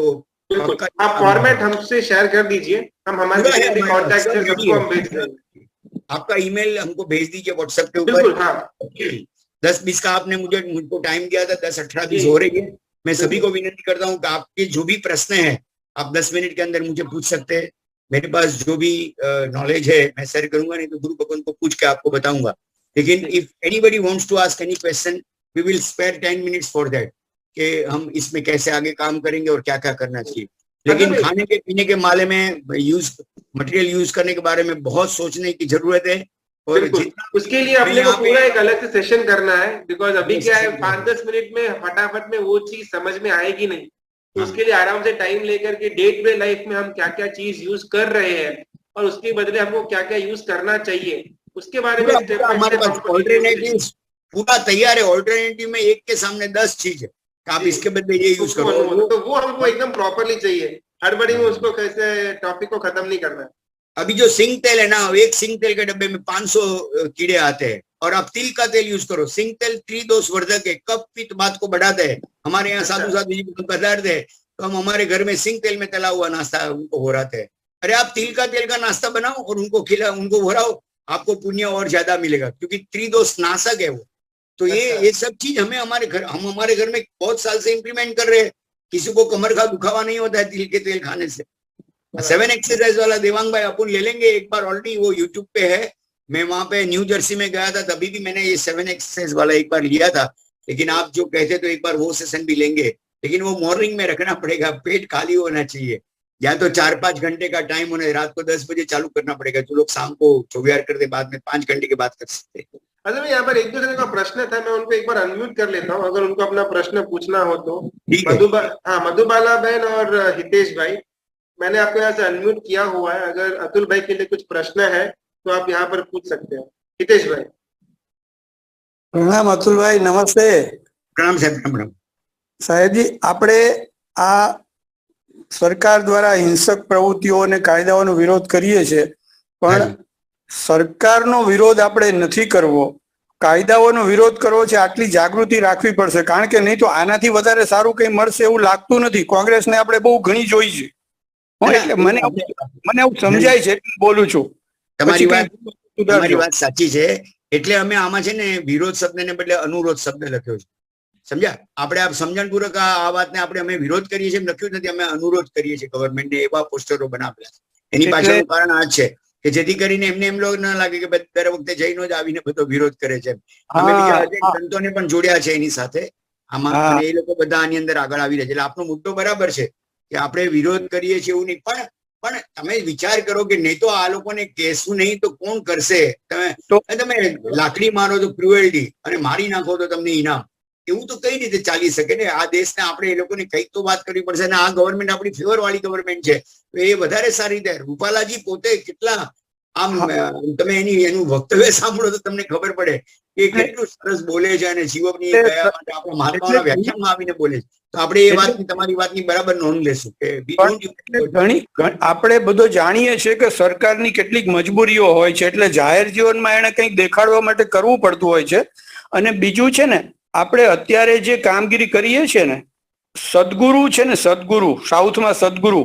आप फॉर्मेट हमसे शेयर कर दीजिए, हम हमारे कॉन्टैक्ट से सबको हम भेज देंगे। आपका ईमेल हमको भेज दीजिए व्हाट्सएप के ऊपर। 10-20 का आपने मुझको टाइम दिया था, 10-18-20 हो रही है। मैं सभी को विनती करता हूँ कि आपके जो भी प्रश्न है आप 10 मिनट के अंदर मुझे पूछ सकते हैं। मेरे पास जो भी नॉलेज है मैं शेयर करूंगा, नहीं तो गुरु भगवान को पूछ के आपको बताऊंगा। लेकिन if anybody wants to ask any question, we will spare 10 minutes for that, कि हम इसमें कैसे आगे काम करेंगे और क्या क्या करना चाहिए। लेकिन खाने के पीने के माले में मटेरियल यूज करने के बारे में बहुत सोचने की जरूरत है। और उसके लिए अपने को पूरा एक अलग से सेशन करना है, बिकॉज अभी क्या है 5-10 मिनट में फटाफट में वो चीज समझ में आएगी नहीं। तो उसके लिए आराम से टाइम लेकर के डे टू डे लाइफ में हम क्या क्या चीज यूज कर रहे हैं और उसके बदले हमको क्या क्या यूज करना चाहिए, उसके बारे में हमारे पास ऑल्टरनेटिव पूरा तैयार है। ऑल्टरनेटिव में एक के सामने 10 चीज है, आप इसके बदले ये यूज करो। तो वो हमको एकदम प्रॉपरली चाहिए, हड़बड़ी में उसको कैसे टॉपिक को खत्म नहीं करना है। अभी जो सिंग तेल है ना, एक सिंग तेल के डब्बे में 500 कीड़े आते हैं, और आप तिल का तेल यूज करो। सिंग तेल त्रिदोषवर्धक है, कफ पित्त बात को बढ़ाता है। हमारे यहाँ साधु जी पदार्थ है, तो हम हमारे घर में सिंग तेल में तला हुआ नाश्ता उनको हो रहा है। अरे आप तिल का तेल का नाश्ता बनाओ और उनको खिलाओ, उनको भराओ, आपको पुण्य और ज्यादा मिलेगा, क्योंकि त्रिदोष नाशक है वो। तो ये सब चीज हम हमारे घर में बहुत साल से इम्प्लीमेंट कर रहे हैं। किसी को कमर का दुखावा नहीं होता है तिल के तेल खाने से। 7 एक्सरसाइज वाला देवांग भाई अपन ले लेंगे एक बार, ऑलरेडी वो यूट्यूब पे है। मैं वहां पे न्यू जर्सी में गया था, तभी भी मैंने ये 7 एक्सरसाइज वाला एक बार लिया था। लेकिन आप जो कहते तो एक बार वो सेशन भी लेंगे, लेकिन वो मॉर्निंग में रखना पड़ेगा, पेट खाली होना चाहिए, या तो 4-5 घंटे का टाइम होना है। रात को 10 बजे चालू करना पड़ेगा। जो लोग शाम को 24 करते, बाद में 5 घंटे के बाद कर सकते हैं। अच्छा, मैं यहाँ पर एक दूसरे का प्रश्न था, मैं उनको एक बार अनम्यूट कर लेता हूँ, अगर उनको अपना प्रश्न पूछना हो तो। मधुबाला बहन और हितेश भाई, मैंने आपको यहाँ से अनम्यूट किया हुआ है। अगर अतुल भाई के लिए कुछ प्रश्न है तो आप यहाँ पर पूछ सकते हैं। हितेश भाई। प्रणाम अतुल भाई, नमस्ते। प्रणाम साहब, प्रणाम साहेब जी। આપણે આ સરકાર દ્વારા હિંસક પ્રવૃત્તિઓ અને કાયદાઓનો વિરોધ કરીએ છીએ, પણ સરકારનો વિરોધ આપણે નથી કરવો, કાયદાઓનો વિરોધ કરવો છે। આટલી જાગૃતિ રાખવી પડશે, કારણ કે નહીં તો આનાથી વધારે સારું કંઈ મળશે એવું લાગતું નથી। કોંગ્રેસને આપણે બહુ ઘણી જોઈ છે। એટલે મને એવું સમજાય છે એટલે બોલું છું. તમારી પછી વાત કંઈ સુધારજો. તમારી વાત સાચી છે. એટલે અમે આમાં છે ને વિરોધ શબ્દને બદલે અનુરોધ શબ્દ લખ્યો છે. સમજ્યા? આપણે આ સમજણપૂર્વક આ વાતને અમે વિરોધ કરીએ છીએ એમ લખ્યું નથી, અમે અનુરોધ કરીએ છીએ ગવર્મેન્ટને, એવા પોસ્ટરો બનાવેલા છે. એની પાછળનું કારણ આ છે કે જેથી કરીને એમને એમ ન લાગે કે દર વખતે જઈને જ આવીને બધો વિરોધ કરે છે. અમે બીજા સંતોને પણ જોડ્યા છે એની સાથે આમાં, અને એ લોકો બધા આની અંદર આગળ આવી રહ્યા છે. એટલે આપનો મુદ્દો બરાબર છે કે આપણે વિરોધ કરીએ છીએ એવું નહીં, પણ તમે વિચાર કરો કે નહીં તો આ લોકોને કહેશું નહીં તો કોણ કરશે? તમે લાકડી મારો તો ક્રુએલ્ટી અને મારી નાખો તો તમને ઇનામ, એવું તો કઈ રીતે ચાલી શકે ને? આ દેશને આપણે એ લોકોને કઈક તો વાત કરવી પડશે. અને આ ગવર્મેન્ટ આપણી ફેવર વાળી ગવર્મેન્ટ છે, તો એ વધારે સારી રીતે. રૂપાલાજી પોતે કેટલા આમ તમે એનું વક્તવ્ય સાંભળો તો તમને ખબર પડે કે કેટલું સરસ બોલે છે અને જીવનની દયા માટે આપણા મહાત્માઓના વ્યાખ્યાનમાં આવીને બોલે છે. તો આપણે એ વાતની તમારી વાતની બરાબર નોંધ લેશું કે ઘણી આપણે બધું જાણીએ છીએ કે સરકારની કેટલીક મજબૂરીઓ હોય છે, એટલે જાહેર જીવનમાં એને કંઈક દેખાડવા માટે કરવું પડતું હોય છે. અને બીજું છે ને, આપણે અત્યારે જે કામગીરી કરીએ છીએ ને, સદગુરુ છે ને, સદગુરુ સાઉથમાં સદગુરુ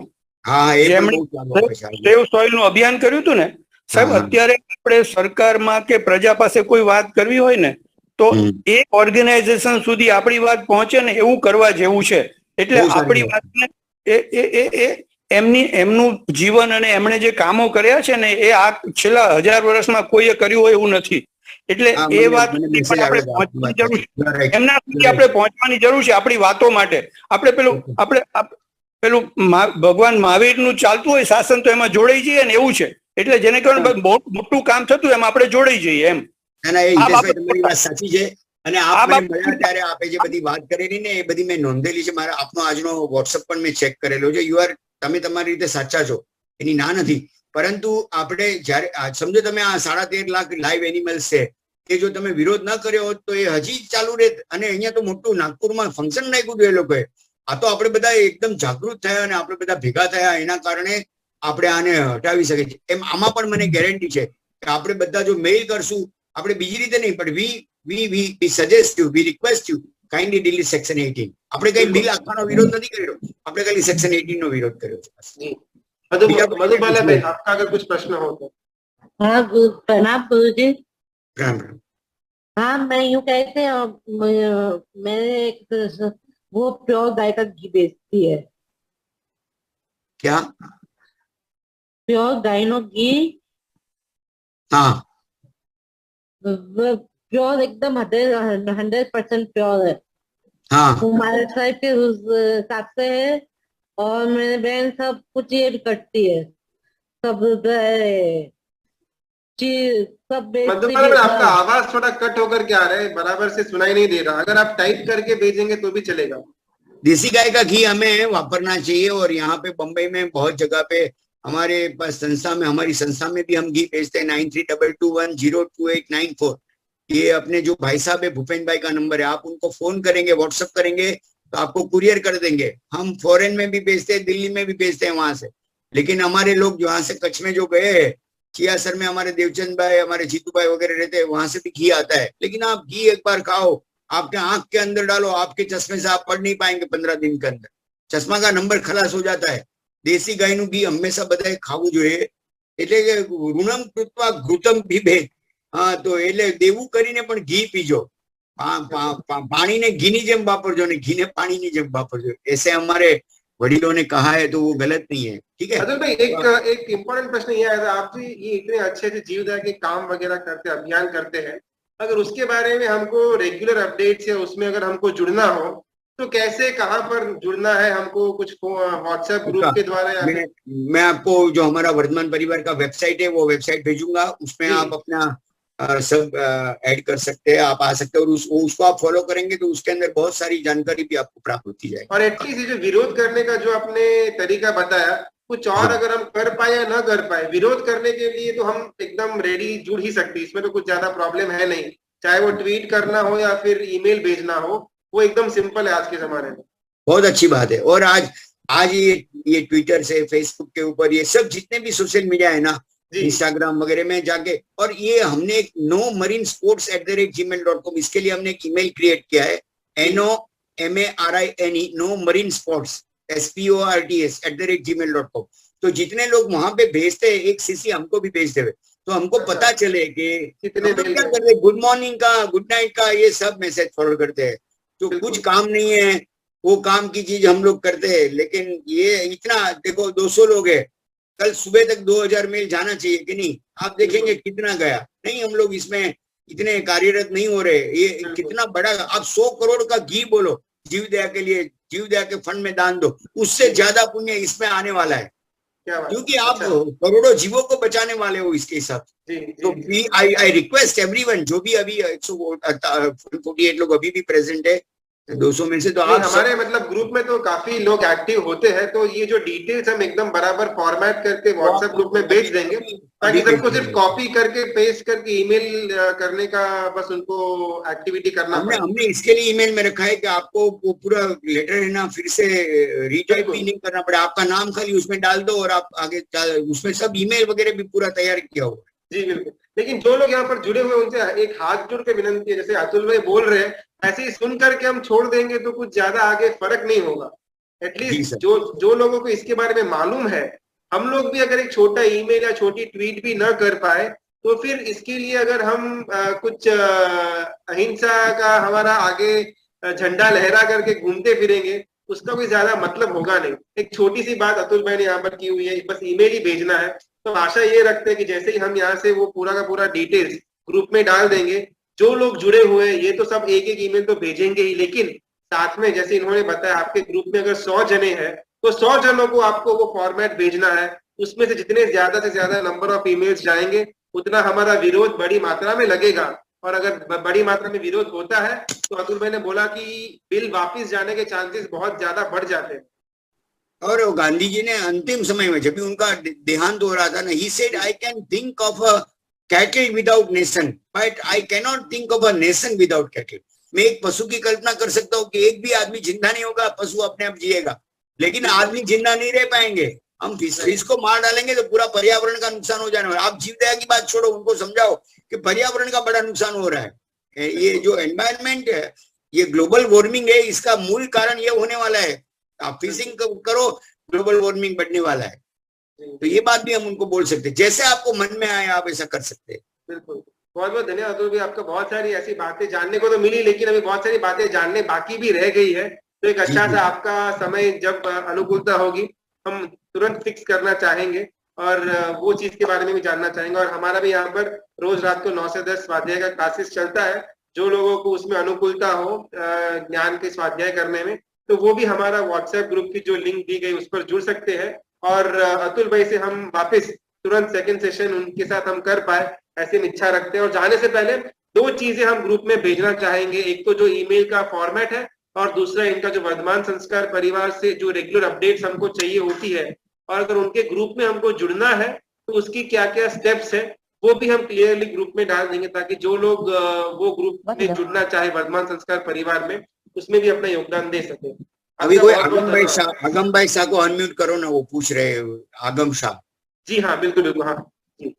સેવ સોઇલ નું અભિયાન કર્યું હતું ને સાહેબ, અત્યારે આપણે સરકારમાં કે પ્રજા પાસે કોઈ વાત કરવી હોય ને તો એ ઓર્ગેનાઇઝેશન સુધી આપણી વાત પહોંચે ને એવું કરવા જેવું છે. એટલે આપણી વાતને એમનું જીવન અને એમણે જે કામો કર્યા છે ને એ આ છેલ્લા 1000 વર્ષમાં કોઈએ કર્યું હોય એવું નથી. એટલે એ વાત આપણે પહોંચવાની જરૂર છે, એમના સુધી આપણે પહોંચવાની જરૂર છે આપણી વાતો માટે. આપણે પેલું ભગવાન મહાવીરનું ચાલતું હોય શાસન તો એમાં જોડાઈ જઈએ ને એવું છે. એટલે જેને કારણે મોટું કામ થતું એમાં આપણે જોડાઈ જઈએ એમ. તમારી વાત સાચી છે. અને આપણે મળ્યા ત્યારે આપે જે બધી વાત કરેલી ને એ બધી મેં નોંધેલી છે. મારા આપનો આજનો વોટ્સઅપ પણ મેં ચેક કરેલો છે. તમે તમારી રીતે સાચા છો, એની ના નથી. પરંતુ આપણે જયારે સમજો તમે આ 13.5 લાખ લાઈવ એનિમલ્સ છે કે જો તમે વિરોધ ન કર્યો હોત તો એ હજી ચાલુ રહેત. અને અહીંયા તો મોટું નાગપુરમાં ફંક્શન નાખ્યું હતું એ લોકોએ. આ તો આપણે બધા એકદમ જાગૃત થયા અને આપણે બધા ભેગા થયા, એના કારણે આપણે આને હટાવી શકીએ છીએ. એમ આમાં પણ મને ગેરંટી છે કે આપણે બધા જો મેઇલ કરશું, આપણે બીજી રીતે નહીં પણ we suggest you, we request you kindly delete section 18. આપણે કઈ બિલ આખવાનો વિરોધ નથી કર્યો, આપણે ખાલી સેક્શન 18 નો વિરોધ કર્યો છે. मधुबाला भाई, आपका अगर कुछ प्रश्न हो तो। हाँ प्रणाम गुरु जी। प्रणाम। हाँ मैं यूँ कहते मैं एक वो प्योर गाय का घी बेचती है। क्या? प्योर गाय नो घी। हाँ प्योर एकदम 100% प्योर है। हाँ हमारे साइड के उस हिसाब से है। और मेरी बहन सब कुछ ऐड करती है, सब मतलब आपका आवाज थोड़ा कट होकर के आ रहा है, बराबर से सुनाई नहीं दे रहा. अगर आप टाइप करके भेजेंगे तो भी चलेगा. देसी गाय का घी हमें वापरना चाहिए. और यहाँ पे बम्बई में बहुत जगह पे हमारे पास संस्था में, हमारी संस्था में भी हम घी बेचते हैं. 9322102894. ये अपने जो भाई साहब है भूपेन भाई का नंबर है, आप उनको फोन करेंगे, व्हाट्सएप करेंगे तो आपको कुरियर कर देंगे. हम फॉरेन में भी बेचते हैं, दिल्ली में भी बेचते हैं वहां से. लेकिन हमारे लोग जो यहाँ से कच्छ में जो गए हैं, चियासर में हमारे देवचंद भाई, हमारे जीतू भाई वगैरह रहते हैं, वहां से भी घी आता है. लेकिन आप घी एक बार खाओ, आपके आंख के अंदर डालो, आपके चश्मे से आप पढ़ नहीं पाएंगे 15 दिन के अंदर. चश्मा का नंबर खलास हो जाता है. देसी गाय નું ઘી હંમેશા બધાએ ખાવું જોઈએ. એટલે કે ઋણમ કૃત્વા ઘૃતમ પીબેત. હા તો એટલે દેવું કરીને પણ ઘી પીજો. પાણીને ઘીની જેમ વાપરજો ને ઘીને પાણીની જેમ વાપરજો. ऐसे हमारे वडीलों ने कहा है तो वो गलत नहीं है. ठीक है अतुल भाई, एक इम्पोर्टेंट प्रश्न ये आया था. आप जी ये इतने अच्छे से जीवदया के काम वगैरह करते हैं, अभियान करते हैं, अगर उसके बारे में हमको रेगुलर अपडेट्स या उसमें अगर हमको जुड़ना हो तो कैसे, कहाँ पर जुड़ना है हमको? कुछ व्हाट्सएप ग्रुप के द्वारा? मैं आपको जो हमारा वर्धमान परिवार का वेबसाइट है वो वेबसाइट भेजूंगा. उसमें आप अपना सब ऐड कर सकते हैं, आप आ सकते हैं. और उसको आप फॉलो करेंगे तो उसके अंदर बहुत सारी जानकारी भी आपको प्राप्त होती जाएगी. और एटलीस्ट ये जो विरोध करने का जो आपने तरीका बताया, कुछ और अगर हम कर पाए या ना कर पाए, विरोध करने के लिए तो हम एकदम रेडी जुड़ ही सकते हैं. इसमें तो कुछ ज्यादा प्रॉब्लम है नहीं. चाहे वो ट्वीट करना हो या फिर ईमेल भेजना हो, वो एकदम सिंपल है आज के जमाने में. बहुत अच्छी बात है. और आज ये ट्विटर से, फेसबुक के ऊपर ये सब जितने भी सोशल मीडिया है ना, इंस्टाग्राम वगैरह में जाके, और ये हमने एक NoMarineSports@gmail.com, इसके लिए हमने एक ईमेल क्रिएट किया है. NOMARINE NoMarineSports SPORTS @gmail.com. तो जितने लोग वहां पे भेजते हैं एक सीसी हमको भी भेज देवे, तो हमको अच्छा। पता चले कि कितने हम लोग मेल क्या गए। करते हैं, गुड मॉर्निंग का, गुड नाइट का, ये सब मैसेज फॉरवर्ड करते हैं। तो बिल्कुल। कुछ काम नहीं है, वो काम की चीज हम लोग करते हैं। लेकिन ये इतना देखो, 200 लोग है, कल सुबह तक 2000 मेल जाना चाहिए कि नहीं? आप देखेंगे कितना गया। नहीं, हम लोग इसमें इतने कार्यरत नहीं हो रहे। ये बिल्कुल। कितना बड़ा, आप 100 करोड़ का घी बोलो जीव दया के लिए, जीव दया के फंड में दान दो, उससे ज्यादा पुण्य इसमें आने वाला है, क्या बात। क्योंकि आप अच्छा। करोड़ों जीवों को बचाने वाले हो इसके हिसाब। जी तो जी। आई रिक्वेस्ट एवरीवन, जो भी अभी 148 लोग अभी भी प्रेजेंट है 200 में से, तो नहीं, आप हमारे मतलब ग्रुप में तो काफी लोग एक्टिव होते हैं, तो ये जो डिटेल्स हम एकदम बराबर फॉर्मेट करके व्हाट्सएप ग्रुप में भेज देंगे, ताकि सबको सिर्फ कॉपी करके पेस्ट करके ईमेल करने का बस उनको एक्टिविटी करना हमने पड़े। हमने इसके लिए ईमेल में रखा है कि आपको वो पूरा लेटर है ना, फिर से रीटाइप भी नहीं करना पड़े, आपका नाम खाली उसमें डाल दो और आप आगे उसमें सब ईमेल वगैरह भी पूरा तैयार किया हुआ। जी बिल्कुल। लेकिन जो लोग यहाँ पर जुड़े हुए उनसे एक हाथ जोड़ के विनंती है, जैसे अतुल भाई बोल रहे हैं, ऐसे ही सुन करके हम छोड़ देंगे तो कुछ ज्यादा आगे फर्क नहीं होगा। जी एटलीस्ट सर। जो लोगों को इसके बारे में मालूम है, हम लोग भी अगर एक छोटा ईमेल या छोटी ट्वीट भी न कर पाए, तो फिर इसके लिए अगर हम कुछ अहिंसा का हमारा आगे झंडा लहरा करके घूमते फिरेंगे, उसका कोई ज्यादा मतलब होगा नहीं। एक छोटी सी बात अतुल भाई ने यहाँ पर की हुई है, बस ईमेल ही भेजना है। तो आशा ये रखते हैं कि जैसे ही हम यहाँ से वो पूरा का पूरा डिटेल्स ग्रुप में डाल देंगे, जो लोग जुड़े हुए हैं ये तो सब एक एक ईमेल तो भेजेंगे ही, लेकिन साथ में जैसे इन्होंने बताया, आपके ग्रुप में अगर 100 जने हैं तो 100 जनों को आपको वो फॉर्मेट भेजना है। उसमें से जितने ज्यादा से ज्यादा नंबर ऑफ ईमेल्स जाएंगे, उतना हमारा विरोध बड़ी मात्रा में लगेगा। और अगर बड़ी मात्रा में विरोध होता है तो अतुल भाई ने बोला कि बिल वापिस जाने के चांसेस बहुत ज्यादा बढ़ जाते हैं। और गांधी जी ने अंतिम समय में जब भी उनका देहांत हो रहा था ना, he said I can think of a cattle without nation, but I can not think of a nation without cattle. मैं एक पशु की कल्पना कर सकता हूँ कि एक भी आदमी जिंदा नहीं होगा, पशु अपने आप जिएगा, लेकिन आदमी जिंदा नहीं रह पाएंगे। हम फिश को मार डालेंगे तो पूरा पर्यावरण का नुकसान हो जाने वाला। आप जीव दया की बात छोड़ो, उनको समझाओ कि पर्यावरण का बड़ा नुकसान हो रहा है। ये जो एनवायरमेंट है, ये ग्लोबल वार्मिंग है, इसका मूल कारण ये होने वाला है। आप फिशिंग करो, ग्लोबल वार्मिंग बढ़ने वाला है। तो ये बात भी हम उनको बोल सकते हैं, जैसे आपको मन में आए आप ऐसा कर सकते हैं। बिल्कुल। बहुत बहुत धन्यवाद अतुल भाई, आपका बहुत सारी ऐसी बातें जानने को तो मिली, लेकिन अभी बहुत सारी बातें जानने बाकी भी रह गई है। तो एक अच्छा सा आपका समय जब अनुकूलता होगी, हम तुरंत फिक्स करना चाहेंगे और वो चीज के बारे में भी जानना चाहेंगे। और हमारा भी यहाँ पर रोज रात को 9 से 10 स्वाध्याय का क्लासेस चलता है। जो लोगों को उसमें अनुकूलता हो ज्ञान के स्वाध्याय करने में, तो वो भी हमारा व्हाट्सएप ग्रुप की जो लिंक दी गई उस पर जुड़ सकते हैं। और अतुल भाई से हम वापस तुरंत सेकंड सेशन उनके साथ हम कर पाए, ऐसी हम इच्छा रखते हैं। और जाने से पहले 2 चीजें हम ग्रुप में भेजना चाहेंगे, एक तो जो ईमेल का फॉर्मेट है, और दूसरा इनका जो वर्धमान संस्कार परिवार से जो रेगुलर अपडेट्स हमको चाहिए होती है, और अगर उनके ग्रुप में हमको जुड़ना है तो उसकी क्या क्या स्टेप्स है वो भी हम क्लियरली ग्रुप में डाल देंगे, ताकि जो लोग वो ग्रुप में जुड़ना चाहे वर्धमान संस्कार परिवार में, उसमें भी अपना योगदान दे सके। अभी कोई आगम भाई शाह को अनम्यूट करो ना, वो पूछ रहे आगम शाह। जी हाँ बिल्कुल बिल्कुल। हाँ जी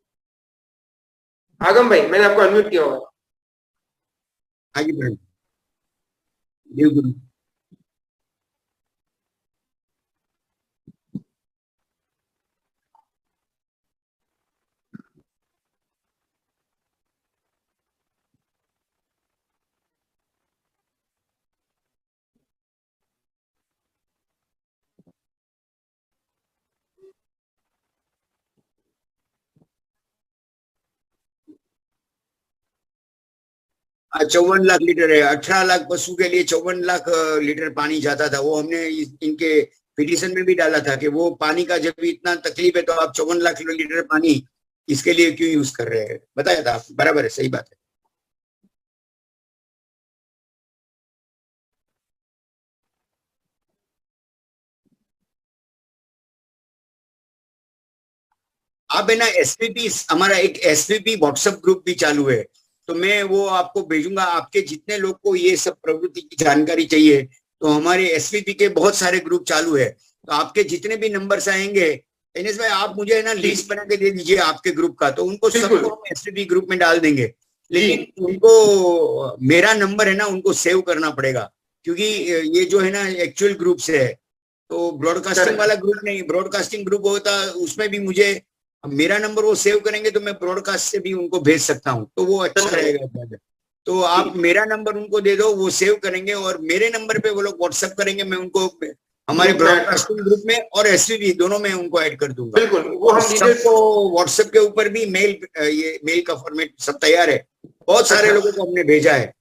आगम भाई, मैंने आपको अनम्यूट किया होगा। हाँ जी मैडम, बिल्कुल। हाँ, 54 लाख लीटर है। 18 लाख पशु के लिए 54 लाख लीटर पानी जाता था। वो हमने इनके पिटीशन में भी डाला था कि वो पानी का जब इतना तकलीफ है तो आप 54 लाख लीटर पानी इसके लिए क्यों यूज कर रहे हैं, बताया था। बराबर है, सही बात है। आप है ना एसपीपी, हमारा एक एसपीपी व्हाट्सएप ग्रुप भी चालू है, तो मैं वो आपको भेजूंगा। आपके जितने लोग को ये सब प्रवृत्ति की जानकारी चाहिए, तो हमारे एसपीपी के बहुत सारे ग्रुप चालू है। तो आपके जितने भी नंबर्स आएंगे, एनएस भाई आप मुझे है ना लिस्ट बना के दे दीजिए आपके ग्रुप का, तो उनको सबको हम एसपीपी ग्रुप में डाल देंगे। लेकिन उनको मेरा नंबर है ना, उनको सेव करना पड़ेगा, क्योंकि ये जो है ना एक्चुअल ग्रुप से है। तो ब्रॉडकास्टिंग वाला ग्रुप नहीं, ब्रॉडकास्टिंग ग्रुप होता उसमें भी मुझे मेरा नंबर वो सेव करेंगे तो मैं ब्रॉडकास्ट से भी उनको भेज सकता हूँ, तो वो अच्छा रहेगा। तो आप मेरा नंबर उनको दे दो, वो सेव करेंगे और मेरे नंबर पे वो लोग व्हाट्सएप करेंगे, मैं उनको हमारे ब्रॉडकास्टिंग ग्रुप में और एसवीबी दोनों में उनको ऐड कर दूंगा। बिल्कुल, वो हम सबको व्हाट्सएप के ऊपर भी ये मेल का फॉर्मेट सब तैयार है, बहुत सारे लोगों को हमने भेजा है।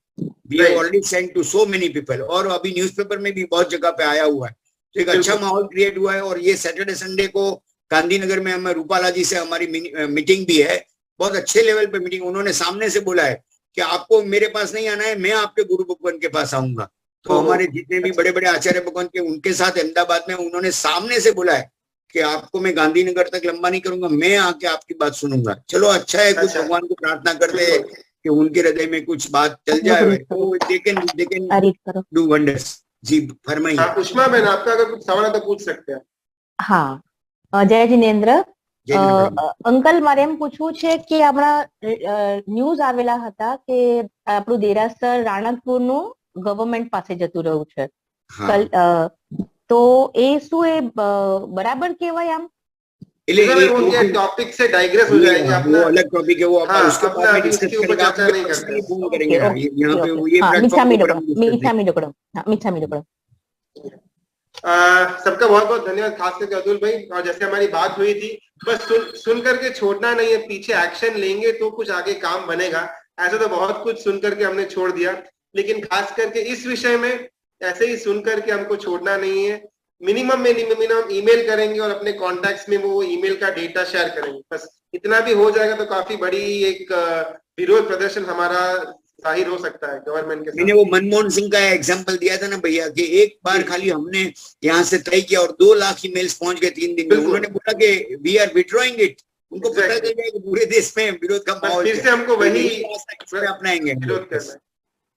We have already send to so many people, और अभी न्यूज़पेपर में भी बहुत जगह पे आया हुआ है, तो एक अच्छा माहौल क्रिएट हुआ है। और ये सैटरडे संडे को गांधीनगर में हमें रूपाला जी से हमारी मीटिंग भी है, बहुत अच्छे लेवल पे मीटिंग। उन्होंने सामने से बोला है कि आपको मेरे पास नहीं आना है, मैं आपके गुरु भगवान के पास आऊंगा। तो हमारे जितने भी बड़े बड़े आचार्य भगवान के उनके साथ अहमदाबाद में उन्होंने सामने से बोला है कि आपको मैं गांधीनगर तक लंबा नहीं करूंगा, मैं आके आपकी बात सुनूंगा। चलो अच्छा है, कुछ भगवान को प्रार्थना करते हैं कि उनके हृदय में कुछ बात चल जाए, तो दे कैन डू वंडर्स। जी फरमाइए। उष्मा बहन, आपका अगर कुछ सवाल है तो पूछ सकते हैं। हाँ, जय जिनेन्द्र। અંકલ, મારે એમ પૂછવું છે કે હમણાં ન્યૂઝ આવેલા હતા કે આપણું દેરાસર રાણકપુરનું ગવર્મેન્ટ પાસે જતું રહ્યું છે, તો એ શું એ બરાબર કહેવાય? આમ टॉपिक से डाइग्रेस हो जाएंगे, अपना वो अलग टॉपिक है, वो अपन उसके बाद में डिस्कस करेंगे। यहाँ पे ये मिच्छामी सबका बहुत बहुत धन्यवाद, खास करके अतुल भाई। और जैसे हमारी बात हुई थी, बस सुन करके छोड़ना नहीं है, पीछे एक्शन लेंगे तो कुछ आगे काम बनेगा। ऐसा तो बहुत कुछ सुन करके हमने छोड़ दिया, लेकिन खास करके इस विषय में ऐसे ही सुन करके हमको छोड़ना नहीं है। मिनिमम ईमेल करेंगे और अपने कॉन्टैक्ट्स में वो ईमेल का डेटा शेयर करेंगे, बस इतना भी हो जाएगा तो काफी बड़ी एक विरोध प्रदर्शन हमारा जाहिर हो सकता है गवर्नमेंट के साथ। मैंने वो मनमोहन सिंह का एग्जांपल दिया था ना भैया, कि एक बार खाली हमने यहाँ से तय किया और 2 लाख ईमेल्स पहुंच गए 3 दिन में। उन्होंने बोला कि वी आर विड्रॉइंग इट, उनको पता चल जाए कि पूरे देश में विरोध का माहौल, फिर से हमको वही अपनाएंगे, विरोध करना है।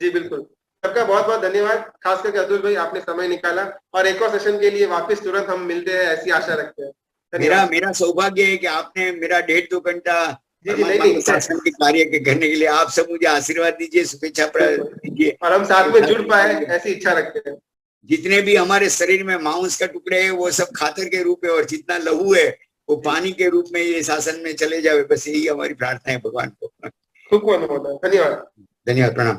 जी बिल्कुल, सबका बहुत बहुत धन्यवाद, खास करके अतुल भाई, आपने समय निकाला। और एक और सेशन के लिए वापस तुरंत हम मिलते हैं, ऐसी आशा रखते हैं। मेरा सौभाग्य है कि आपने मेरा 1.5-2 घंटा शासन के कार्य के करने के लिए आप सब मुझे आशीर्वाद दीजिए, शुभेच्छा दीजिए, और हम साथ में जुड़ पाए ऐसी इच्छा रखते हैं। जितने भी हमारे शरीर में मांस का टुकड़े हैं वो सब खातर के रूप में, और जितना लहू है वो पानी के रूप में ये शासन में चले जाए, बस यही हमारी प्रार्थना है भगवान को। खूब धन्यवाद। धन्यवाद, प्रणाम।